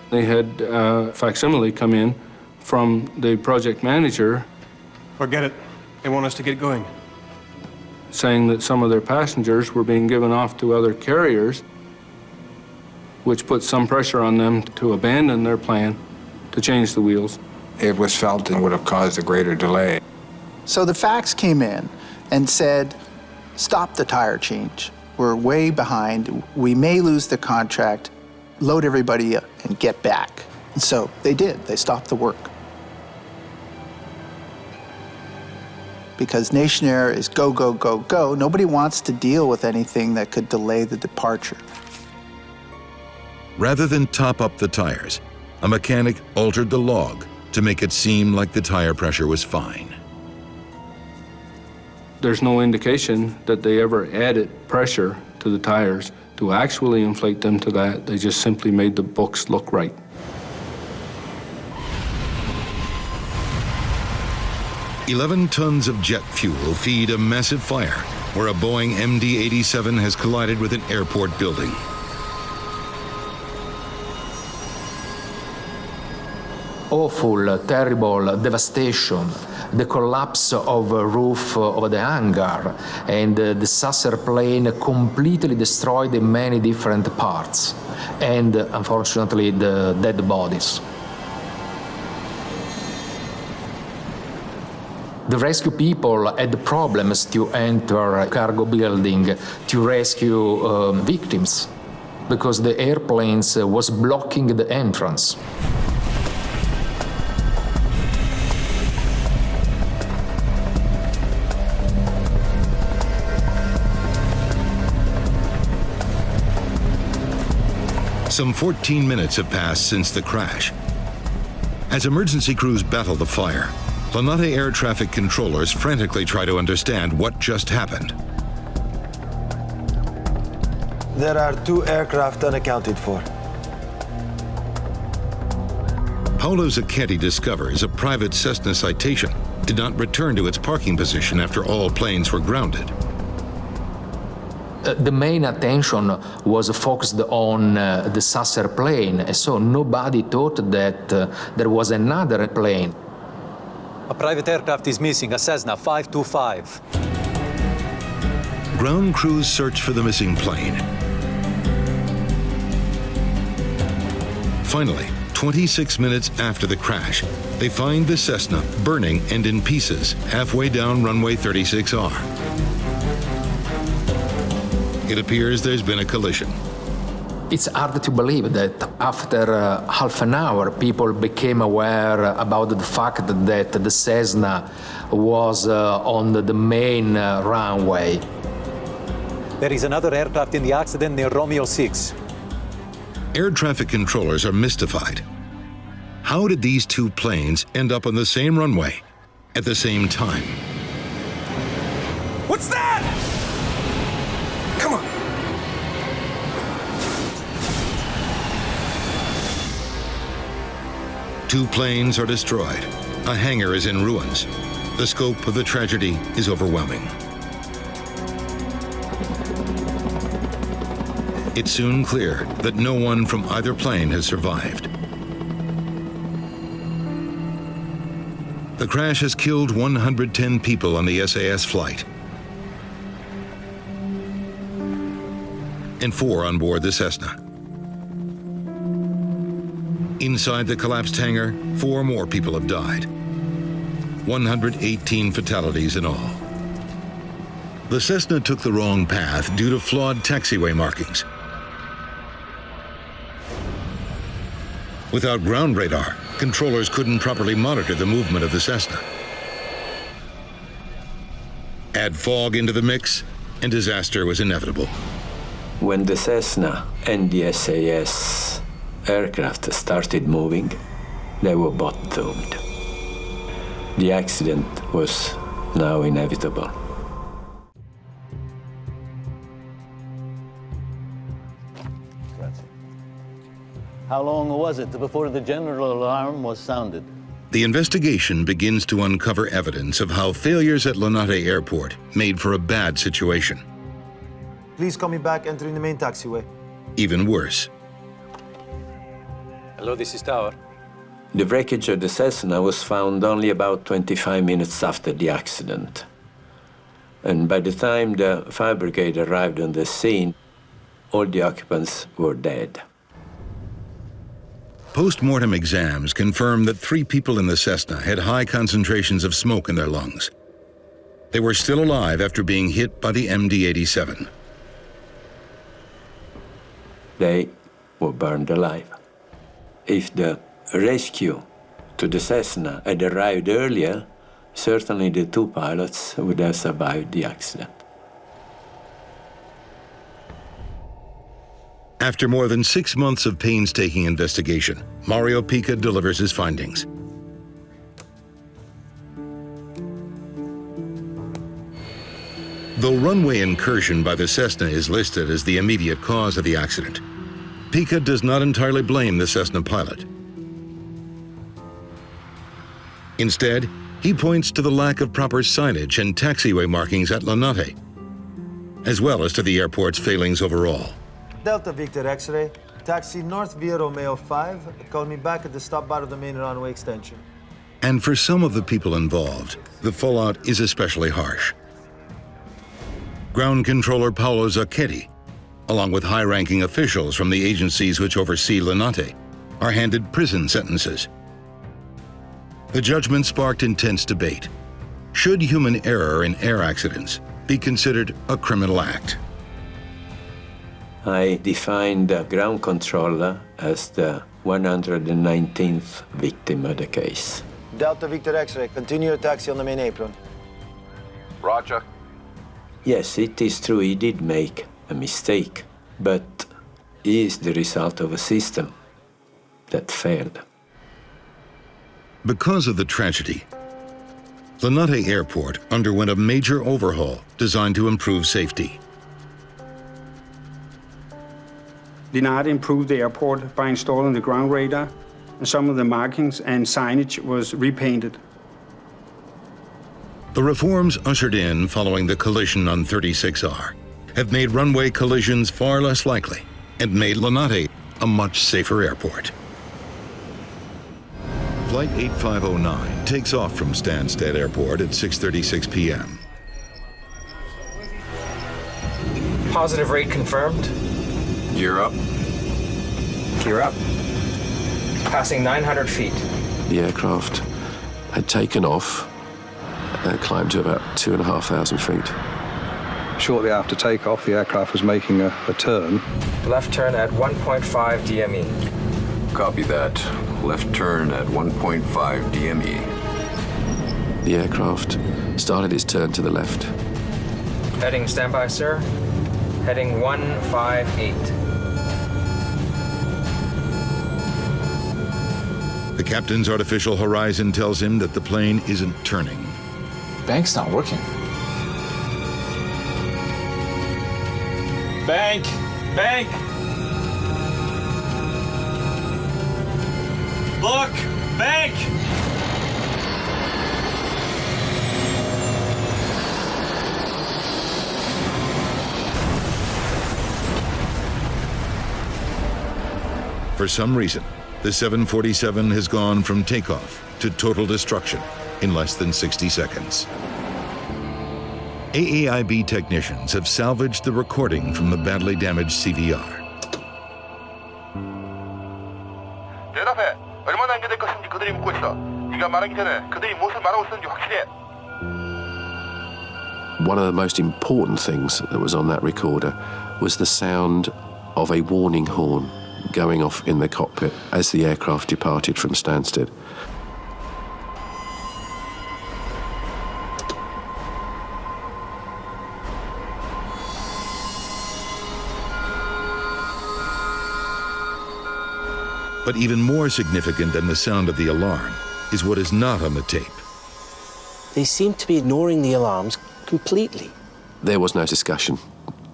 They had a facsimile come in from the project manager. Forget it. They want us to get going. Saying that some of their passengers were being given off to other carriers, which put some pressure on them to abandon their plan to change the wheels. It was felt it would have caused a greater delay. So the fax came in and said, stop the tire change. We're way behind. We may lose the contract. Load everybody up and get back. And so they did. They stopped the work. because Nationair is go, go, go, go. Nobody wants to deal with anything that could delay the departure. Rather than top up the tires, a mechanic altered the log to make it seem like the tire pressure was fine. There's no indication that they ever added pressure to the tires to actually inflate them to that. They just simply made the books look right. "11 tons of jet fuel feed a massive fire where a Boeing MD-87 has collided with an airport building. Awful, terrible devastation, the collapse of a roof of the hangar, and the saucer plane completely destroyed in many different parts, and unfortunately the dead bodies. The rescue people had problems to enter a cargo building to rescue victims because the airplanes was blocking the entrance. Some 14 minutes have passed since the crash. As emergency crews battle the fire, Lanate air traffic controllers frantically try to understand what just happened. There are 2 aircraft unaccounted for. Paolo Zacchetti discovers a private Cessna Citation did not return to its parking position after all planes were grounded. The main attention was focused on the saucer plane, and so nobody thought that there was another plane. A private aircraft is missing, a Cessna 525. Ground crews search for the missing plane. Finally, 26 minutes after the crash, they find the Cessna burning and in pieces halfway down runway 36R. It appears there's been a collision. It's hard to believe that after half an hour, people became aware about the fact that the Cessna was on the main runway. There is another aircraft in the accident near Romeo 6. Air traffic controllers are mystified. How did these 2 planes end up on the same runway at the same time? What's that? Come on. Two planes are destroyed. A hangar is in ruins. The scope of the tragedy is overwhelming. It's soon clear that no one from either plane has survived. The crash has killed 110 people on the SAS flight, and 4 on board the Cessna. Inside the collapsed hangar, 4 more people have died. 118 fatalities in all. The Cessna took the wrong path due to flawed taxiway markings. Without ground radar, controllers couldn't properly monitor the movement of the Cessna. Add fog into the mix, and disaster was inevitable. When the Cessna and the SAS aircraft started moving, they were both doomed. The accident was now inevitable. How long was it before the general alarm was sounded? The investigation begins to uncover evidence of how failures at Lanate Airport made for a bad situation. Please call me back entering the main taxiway. Even worse. Hello, this is Tower. The wreckage of the Cessna was found only about 25 minutes after the accident. And by the time the fire brigade arrived on the scene, all the occupants were dead. Post-mortem exams confirm that 3 people in the Cessna had high concentrations of smoke in their lungs. They were still alive after being hit by the MD-87. They were burned alive. If the rescue to the Cessna had arrived earlier, Certainly the two pilots would have survived the accident. After more than 6 months of painstaking investigation, Mario Pica delivers his findings. Though runway incursion by the Cessna is listed as the immediate cause of the accident, Pica does not entirely blame the Cessna pilot. Instead, he points to the lack of proper signage and taxiway markings at Linate, as well as to the airport's failings overall. Delta Victor X-ray, taxi north via Romeo 5. Call me back at the stop bar of the main runway extension. And for some of the people involved, the fallout is especially harsh. Ground Controller Paolo Zacchetti, along with high-ranking officials from the agencies which oversee Linate, are handed prison sentences. The judgment sparked intense debate. Should human error in air accidents be considered a criminal act? I defined the ground controller as the 119th victim of the case. Delta Victor X-ray, continue your taxi on the main apron. Roger. Yes, it is true he did make a mistake, but he is the result of a system that failed. Because of the tragedy, Linate Airport underwent a major overhaul designed to improve safety. Linate improved the airport by installing the ground radar, and some of the markings and signage was repainted. The reforms ushered in following the collision on 36R have made runway collisions far less likely and made Linate a much safer airport. Flight 8509 takes off from Stansted Airport at 6:36 p.m. Positive rate confirmed. Gear up. Gear up. Passing 900 feet. The aircraft had taken off and climbed to about 2,500 feet. Shortly after takeoff, the aircraft was making a turn. Left turn at 1.5 DME. Copy that. Left turn at 1.5 DME. The aircraft started its turn to the left. Heading standby, sir. Heading 158. The captain's artificial horizon tells him that the plane isn't turning. Bank's not working. Bank! Bank! Look! Bank! For some reason, the 747 has gone from takeoff to total destruction in less than 60 seconds. AAIB technicians have salvaged the recording from the badly damaged CVR. 대답해. 얼마나 연결될 것인지 그들이 묻고 있어. 네가 말하기 전에 그들이 무엇을 말하고 있었는지 확실해. One of the most important things that was on that recorder was the sound of a warning horn going off in the cockpit as the aircraft departed from Stansted. But even more significant than the sound of the alarm is what is not on the tape. They seem to be ignoring the alarms completely. There was no discussion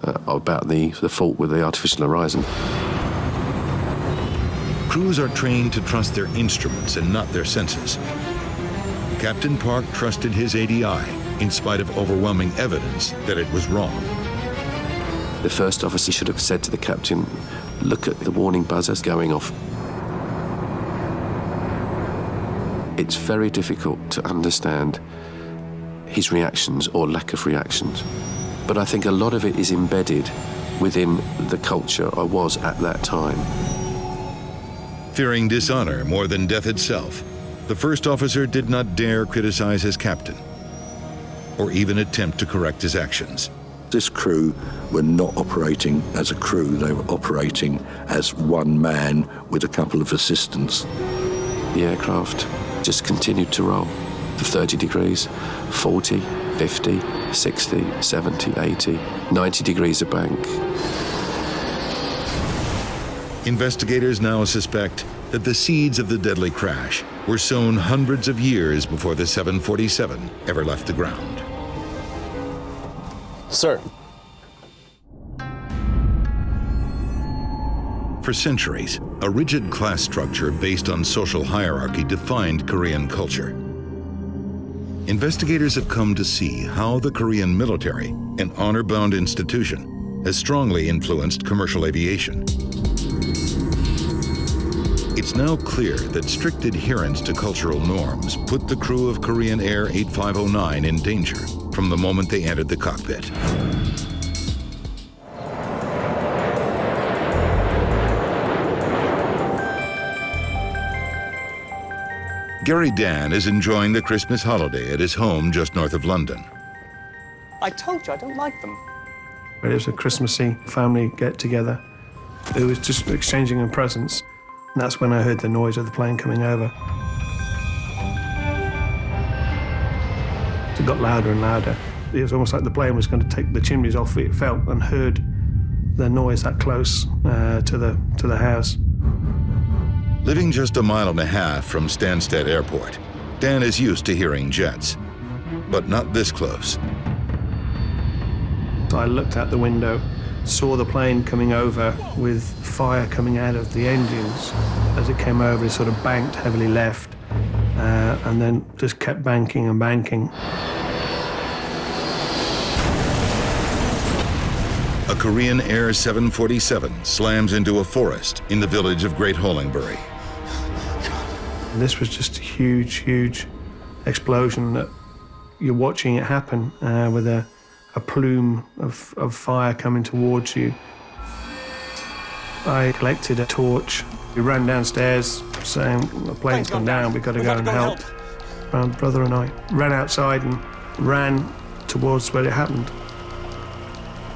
about the fault with the artificial horizon. Crews are trained to trust their instruments and not their senses. Captain Park trusted his ADI in spite of overwhelming evidence that it was wrong. The first officer should have said to the captain, look at the warning buzzers going off. It's very difficult to understand his reactions or lack of reactions. But I think a lot of it is embedded within the culture I was at that time. Fearing dishonor more than death itself, the first officer did not dare criticize his captain or even attempt to correct his actions. This crew were not operating as a crew, they were operating as one man with a couple of assistants. The aircraft just continued to roll. 30 degrees, 40, 50, 60, 70, 80, 90 degrees of bank. Investigators now suspect that the seeds of the deadly crash were sown hundreds of years before the 747 ever left the ground. Sir. For centuries, a rigid class structure based on social hierarchy defined Korean culture. Investigators have come to see how the Korean military, an honor-bound institution, has strongly influenced commercial aviation. It's now clear that strict adherence to cultural norms put the crew of Korean Air 8509 in danger from the moment they entered the cockpit. Gary Dan is enjoying the Christmas holiday at his home just north of London. I told you I don't like them. It was a Christmassy family get-together. It was just exchanging of presents. And that's when I heard the noise of the plane coming over. It got louder and louder. It was almost like the plane was going to take the chimneys off. It felt and heard the noise that close to the house. Living just a mile and a half from Stansted Airport, Dan is used to hearing jets, but not this close. I looked out the window, saw the plane coming over with fire coming out of the engines. As it came over, it sort of banked heavily left, and then just kept banking and banking. A Korean Air 747 slams into a forest in the village of Great Hollingbury. And this was just a huge, huge explosion that you're watching it happen with a plume of fire coming towards you. I collected a torch. We ran downstairs saying, the plane's gone down, we've got to go and help. My brother and I ran outside and ran towards where it happened.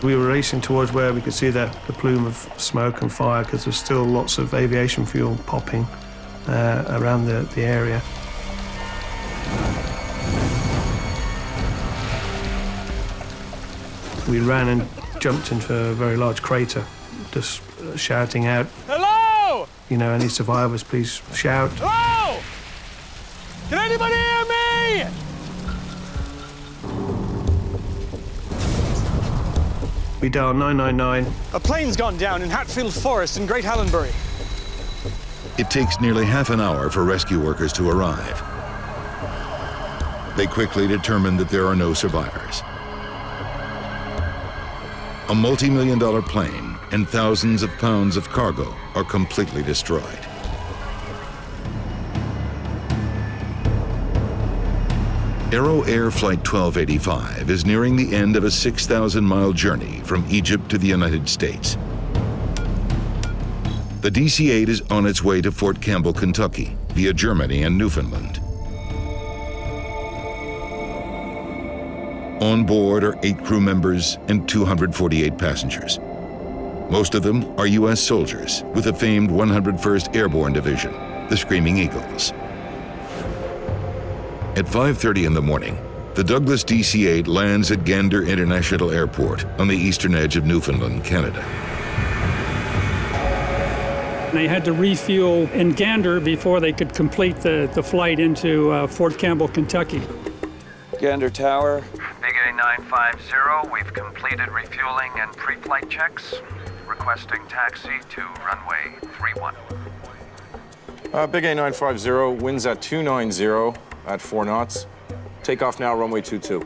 We were racing towards where we could see the plume of smoke and fire because there's still lots of aviation fuel popping around the area. We ran and jumped into a very large crater, just shouting out, Hello! You know, any survivors, please shout. Hello! Can anybody hear me? We dialed 999. A plane's gone down in Hatfield Forest in Great Hollingbury. It takes nearly half an hour for rescue workers to arrive. They quickly determine that there are no survivors. A multi-million-dollar plane and thousands of pounds of cargo are completely destroyed. Aero Air Flight 1285 is nearing the end of a 6,000-mile journey from Egypt to the United States. The DC-8 is on its way to Fort Campbell, Kentucky, via Germany and Newfoundland. On board are 8 crew members and 248 passengers. Most of them are U.S. soldiers with the famed 101st Airborne Division, the Screaming Eagles. At 5:30 in the morning, the Douglas DC-8 lands at Gander International Airport on the eastern edge of Newfoundland, Canada. They had to refuel in Gander before they could complete the flight into Fort Campbell, Kentucky. Gander Tower. Big A950, we've completed refueling and pre-flight checks. Requesting taxi to runway 31. Big A950, winds at 290 at 4 knots. Takeoff now, runway 22.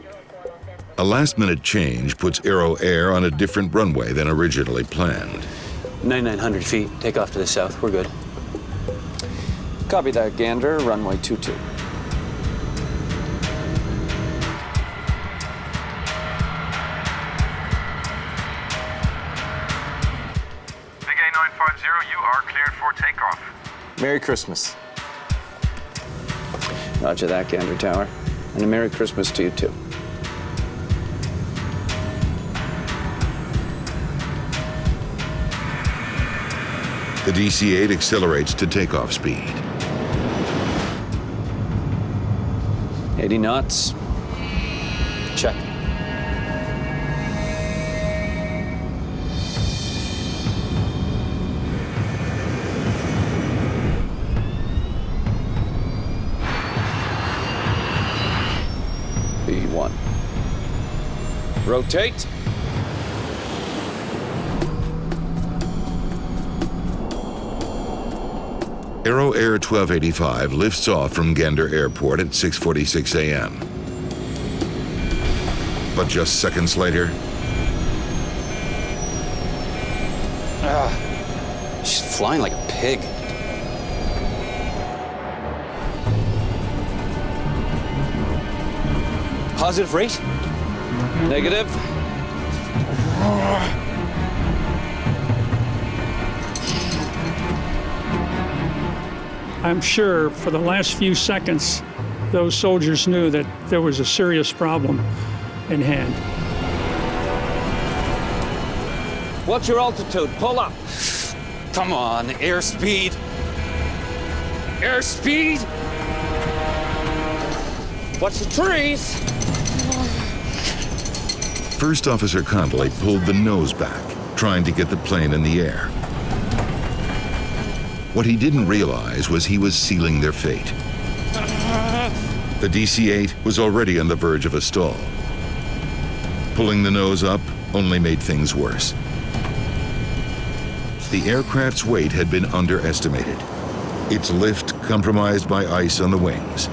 A last-minute change puts Aero Air on a different runway than originally planned. 9,900 feet, take off to the south, we're good. Copy that, Gander, runway 22. Big A950, you are cleared for takeoff. Merry Christmas. Roger that, Gander Tower. And a Merry Christmas to you, too. The DC-8 accelerates to takeoff speed. 80 knots. Check. B1. Rotate. Aero Air 1285 lifts off from Gander Airport at 6:46 a.m. But just seconds later, She's flying like a pig. Positive rate? Negative? I'm sure for the last few seconds, those soldiers knew that there was a serious problem in hand. What's your altitude? Pull up. Come on, airspeed. Airspeed. Watch the trees. First Officer Conley pulled the nose back, trying to get the plane in the air. What he didn't realize was he was sealing their fate. The DC-8 was already on the verge of a stall. Pulling the nose up only made things worse. The aircraft's weight had been underestimated, its lift compromised by ice on the wings.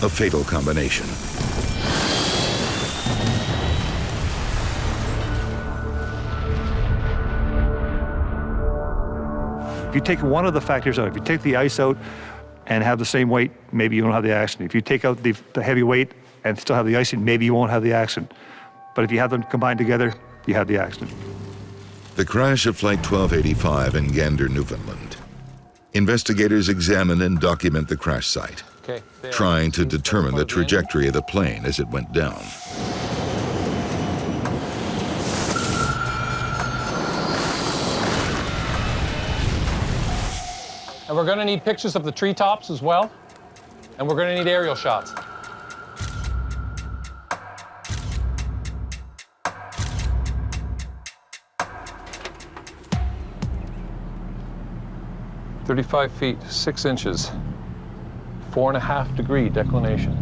A fatal combination. If you take one of the factors out, if you take the ice out and have the same weight, maybe you won't have the accident. If you take out the heavy weight and still have the icing, maybe you won't have the accident. But if you have them combined together, you have the accident. The crash of Flight 1285 in Gander, Newfoundland. Investigators examine and document the crash site, trying to determine the trajectory of the plane as it went down. And we're going to need pictures of the treetops as well. And we're going to need aerial shots. "35 feet, 6 inches, 4.5-degree declination."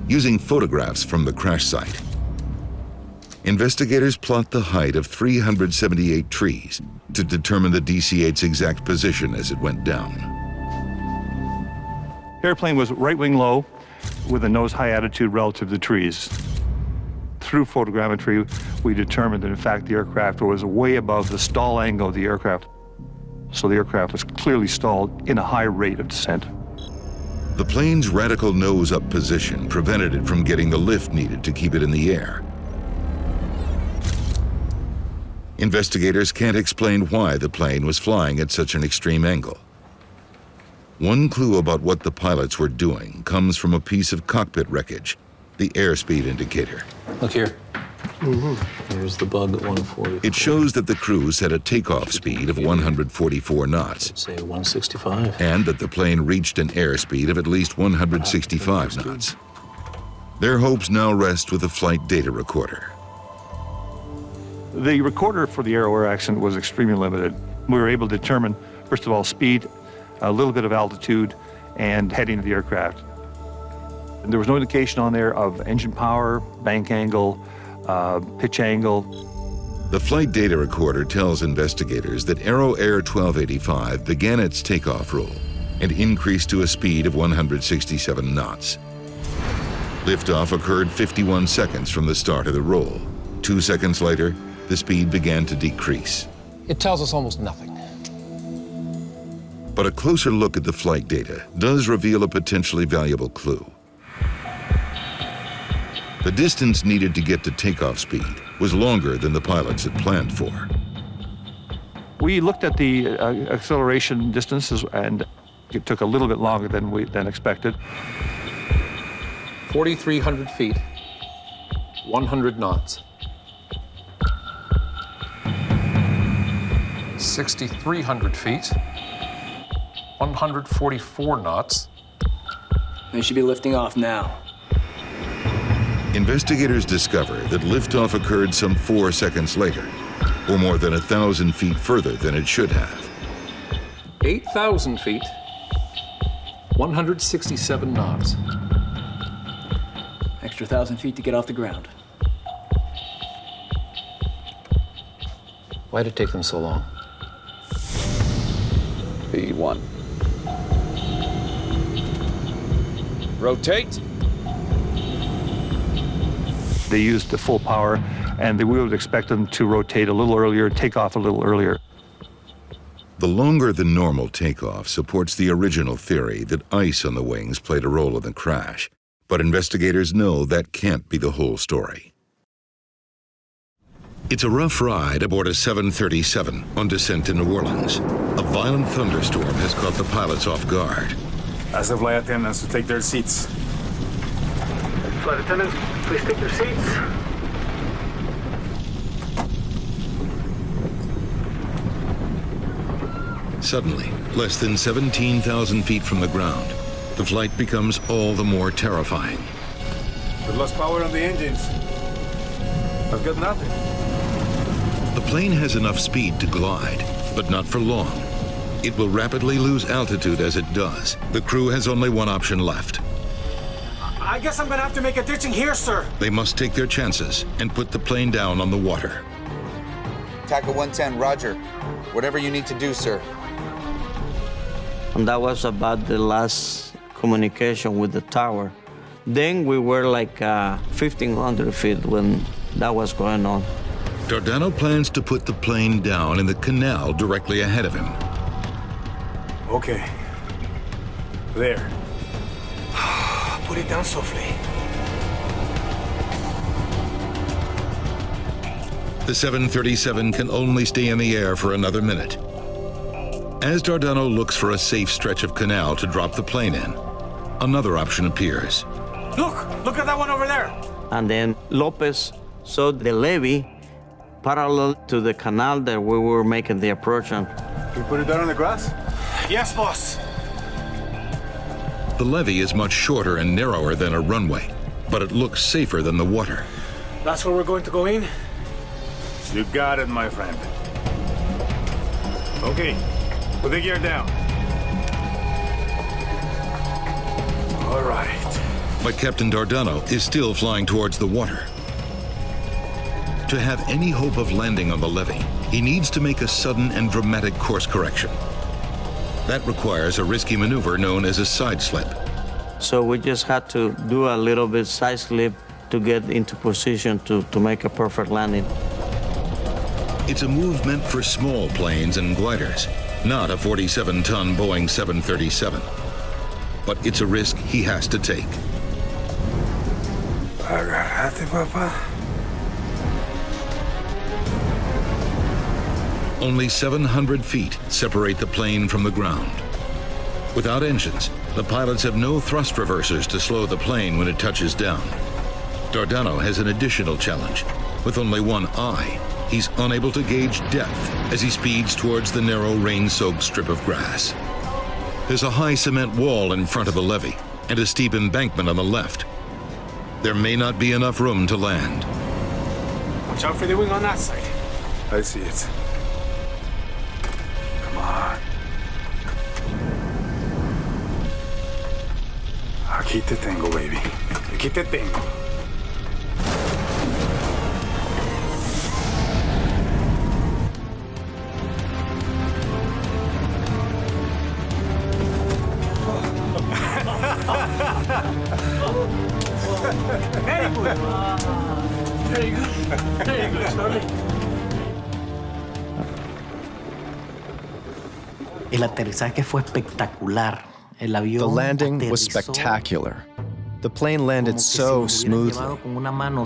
Using photographs from the crash site, investigators plot the height of 378 trees to determine the DC-8's exact position as it went down. The airplane was right wing low with a nose high attitude relative to the trees. Through photogrammetry, we determined that in fact the aircraft was way above the stall angle of the aircraft. So the aircraft was clearly stalled in a high rate of descent. The plane's radical nose-up position prevented it from getting the lift needed to keep it in the air. Investigators can't explain why the plane was flying at such an extreme angle. One clue about what the pilots were doing comes from a piece of cockpit wreckage, the airspeed indicator. Look here. Here's the bug at 140. It shows that the crew set a takeoff speed of 144 knots. Say 165. And that the plane reached an airspeed of at least 165 knots. Their hopes now rest with the flight data recorder. The recorder for the Aero Air accident was extremely limited. We were able to determine, first of all, speed, a little bit of altitude, and heading of the aircraft. And there was no indication on there of engine power, bank angle, pitch angle. The flight data recorder tells investigators that Aero Air 1285 began its takeoff roll and increased to a speed of 167 knots. Liftoff occurred 51 seconds from the start of the roll. 2 seconds later, the speed began to decrease. It tells us almost nothing. But a closer look at the flight data does reveal a potentially valuable clue. The distance needed to get to takeoff speed was longer than the pilots had planned for. We looked at the acceleration distances, and it took a little bit longer than expected. 4,300 feet, 100 knots. 6,300 feet, 144 knots. They should be lifting off now. Investigators discover that liftoff occurred some 4 seconds later, or more than 1,000 feet further than it should have. 8,000 feet, 167 knots. Extra 1,000 feet to get off the ground. Why did it take them so long? B1. Rotate. They used the full power, and we would expect them to rotate a little earlier, take off a little earlier. The longer than normal takeoff supports the original theory that ice on the wings played a role in the crash, but investigators know that can't be the whole story. It's a rough ride aboard a 737 on descent to New Orleans. A violent thunderstorm has caught the pilots off guard. Ask the flight attendants to take their seats. Flight attendants, please take your seats. Suddenly, less than 17,000 feet from the ground, the flight becomes all the more terrifying. We lost power on the engines. I've got nothing. The plane has enough speed to glide, but not for long. It will rapidly lose altitude as it does. The crew has only one option left. I guess I'm gonna have to make a ditching here, sir. They must take their chances and put the plane down on the water. Tackle 110, roger. Whatever you need to do, sir. And that was about the last communication with the tower. Then we were like 1,500 feet when that was going on. Dardano plans to put the plane down in the canal directly ahead of him. Okay. There. Put it down softly. The 737 can only stay in the air for another minute. As Dardano looks for a safe stretch of canal to drop the plane in, another option appears. Look at that one over there. And then Lopez saw the levee parallel to the canal that we were making the approach on. Can you put it down on the grass? Yes, boss. The levee is much shorter and narrower than a runway, but it looks safer than the water. That's where we're going to go in? You got it, my friend. Okay, put the gear down. All right. But Captain Dardano is still flying towards the water. To have any hope of landing on the levee, he needs to make a sudden and dramatic course correction. That requires a risky maneuver known as a side slip. So we just had to do a little bit side slip to get into position to make a perfect landing. It's a move meant for small planes and gliders, not a 47-ton Boeing 737. But it's a risk he has to take. Agarrate, papá. Only 700 feet separate the plane from the ground. Without engines, the pilots have no thrust reversers to slow the plane when it touches down. Dardano has an additional challenge. With only one eye, he's unable to gauge depth as he speeds towards the narrow rain-soaked strip of grass. There's a high cement wall in front of the levee and a steep embankment on the left. There may not be enough room to land. Watch out for the wing on that side. I see it. Come on. Aquí te tengo, baby. Aquí te tengo. Very good. Very good. Very good, Charlie. El aterrizaje fue espectacular. El avión The landing was aterrizó spectacular. The plane landed so smoothly.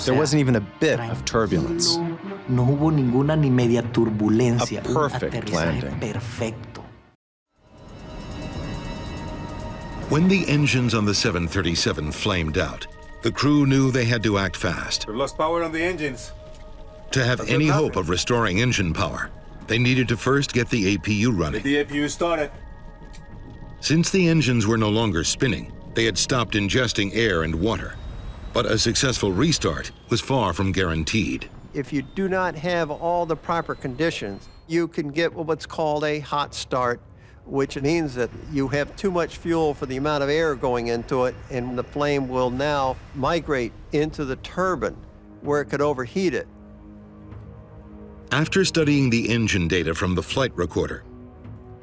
There wasn't even a bit of turbulence. No hubo ninguna ni media turbulencia. A perfect Un aterrizaje landing. perfecto. When the engines on the 737 flamed out, the crew knew they had to act fast. We've lost power on the engines. To have any hope of restoring engine power, they needed to first get the APU running. The APU started. Since the engines were no longer spinning, they had stopped ingesting air and water. But a successful restart was far from guaranteed. If you do not have all the proper conditions, you can get what's called a hot start, which means that you have too much fuel for the amount of air going into it, and the flame will now migrate into the turbine, where it could overheat it. After studying the engine data from the flight recorder,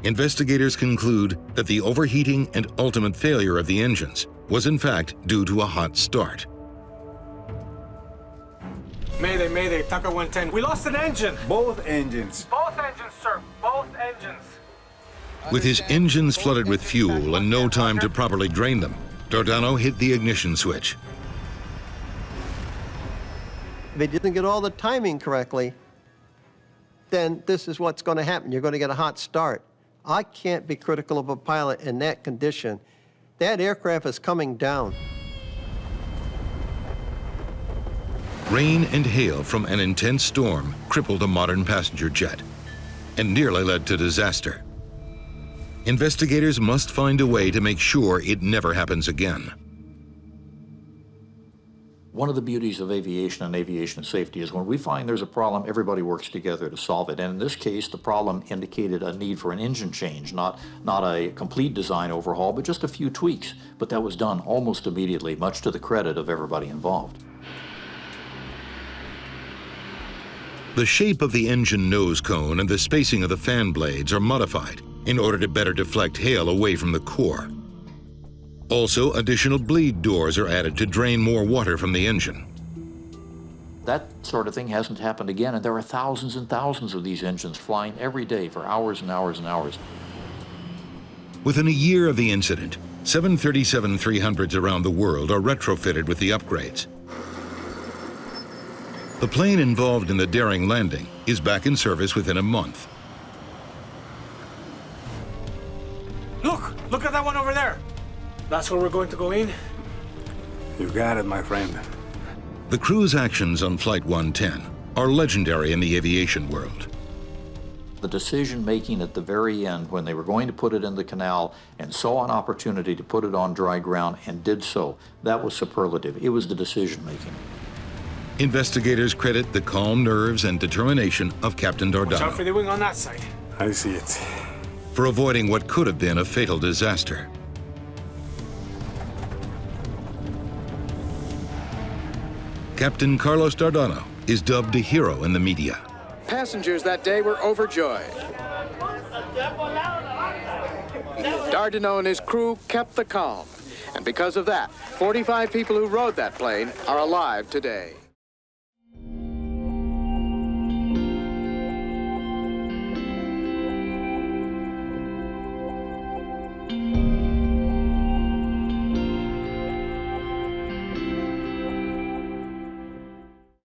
investigators conclude that the overheating and ultimate failure of the engines was in fact due to a hot start. Mayday, Mayday, Taka 110. We lost an engine. Both engines. Both engines, sir. Both engines. With his engines flooded with fuel and no time to properly drain them, Dardano hit the ignition switch. If he didn't get all the timing correctly, then this is what's going to happen. You're going to get a hot start. I can't be critical of a pilot in that condition. That aircraft is coming down. Rain and hail from an intense storm crippled a modern passenger jet and nearly led to disaster. Investigators must find a way to make sure it never happens again. One of the beauties of aviation and aviation safety is when we find there's a problem, everybody works together to solve it. And in this case, the problem indicated a need for an engine change, not a complete design overhaul, but just a few tweaks. But that was done almost immediately, much to the credit of everybody involved. The shape of the engine nose cone and the spacing of the fan blades are modified in order to better deflect hail away from the core. Also, additional bleed doors are added to drain more water from the engine. That sort of thing hasn't happened again, and there are thousands and thousands of these engines flying every day for hours and hours and hours. Within a year of the incident, 737-300s around the world are retrofitted with the upgrades. The plane involved in the daring landing is back in service within a month. Look at that one over there. That's where we're going to go in? You got it, my friend. The crew's actions on Flight 110 are legendary in the aviation world. The decision-making at the very end, when they were going to put it in the canal and saw an opportunity to put it on dry ground and did so, that was superlative. It was the decision-making. Investigators credit the calm nerves and determination of Captain Watch out for Dardano the wing on that side. I see it. for avoiding what could have been a fatal disaster. Captain Carlos Dardano is dubbed a hero in the media. Passengers that day were overjoyed. Dardano and his crew kept the calm, and because of that, 45 people who rode that plane are alive today.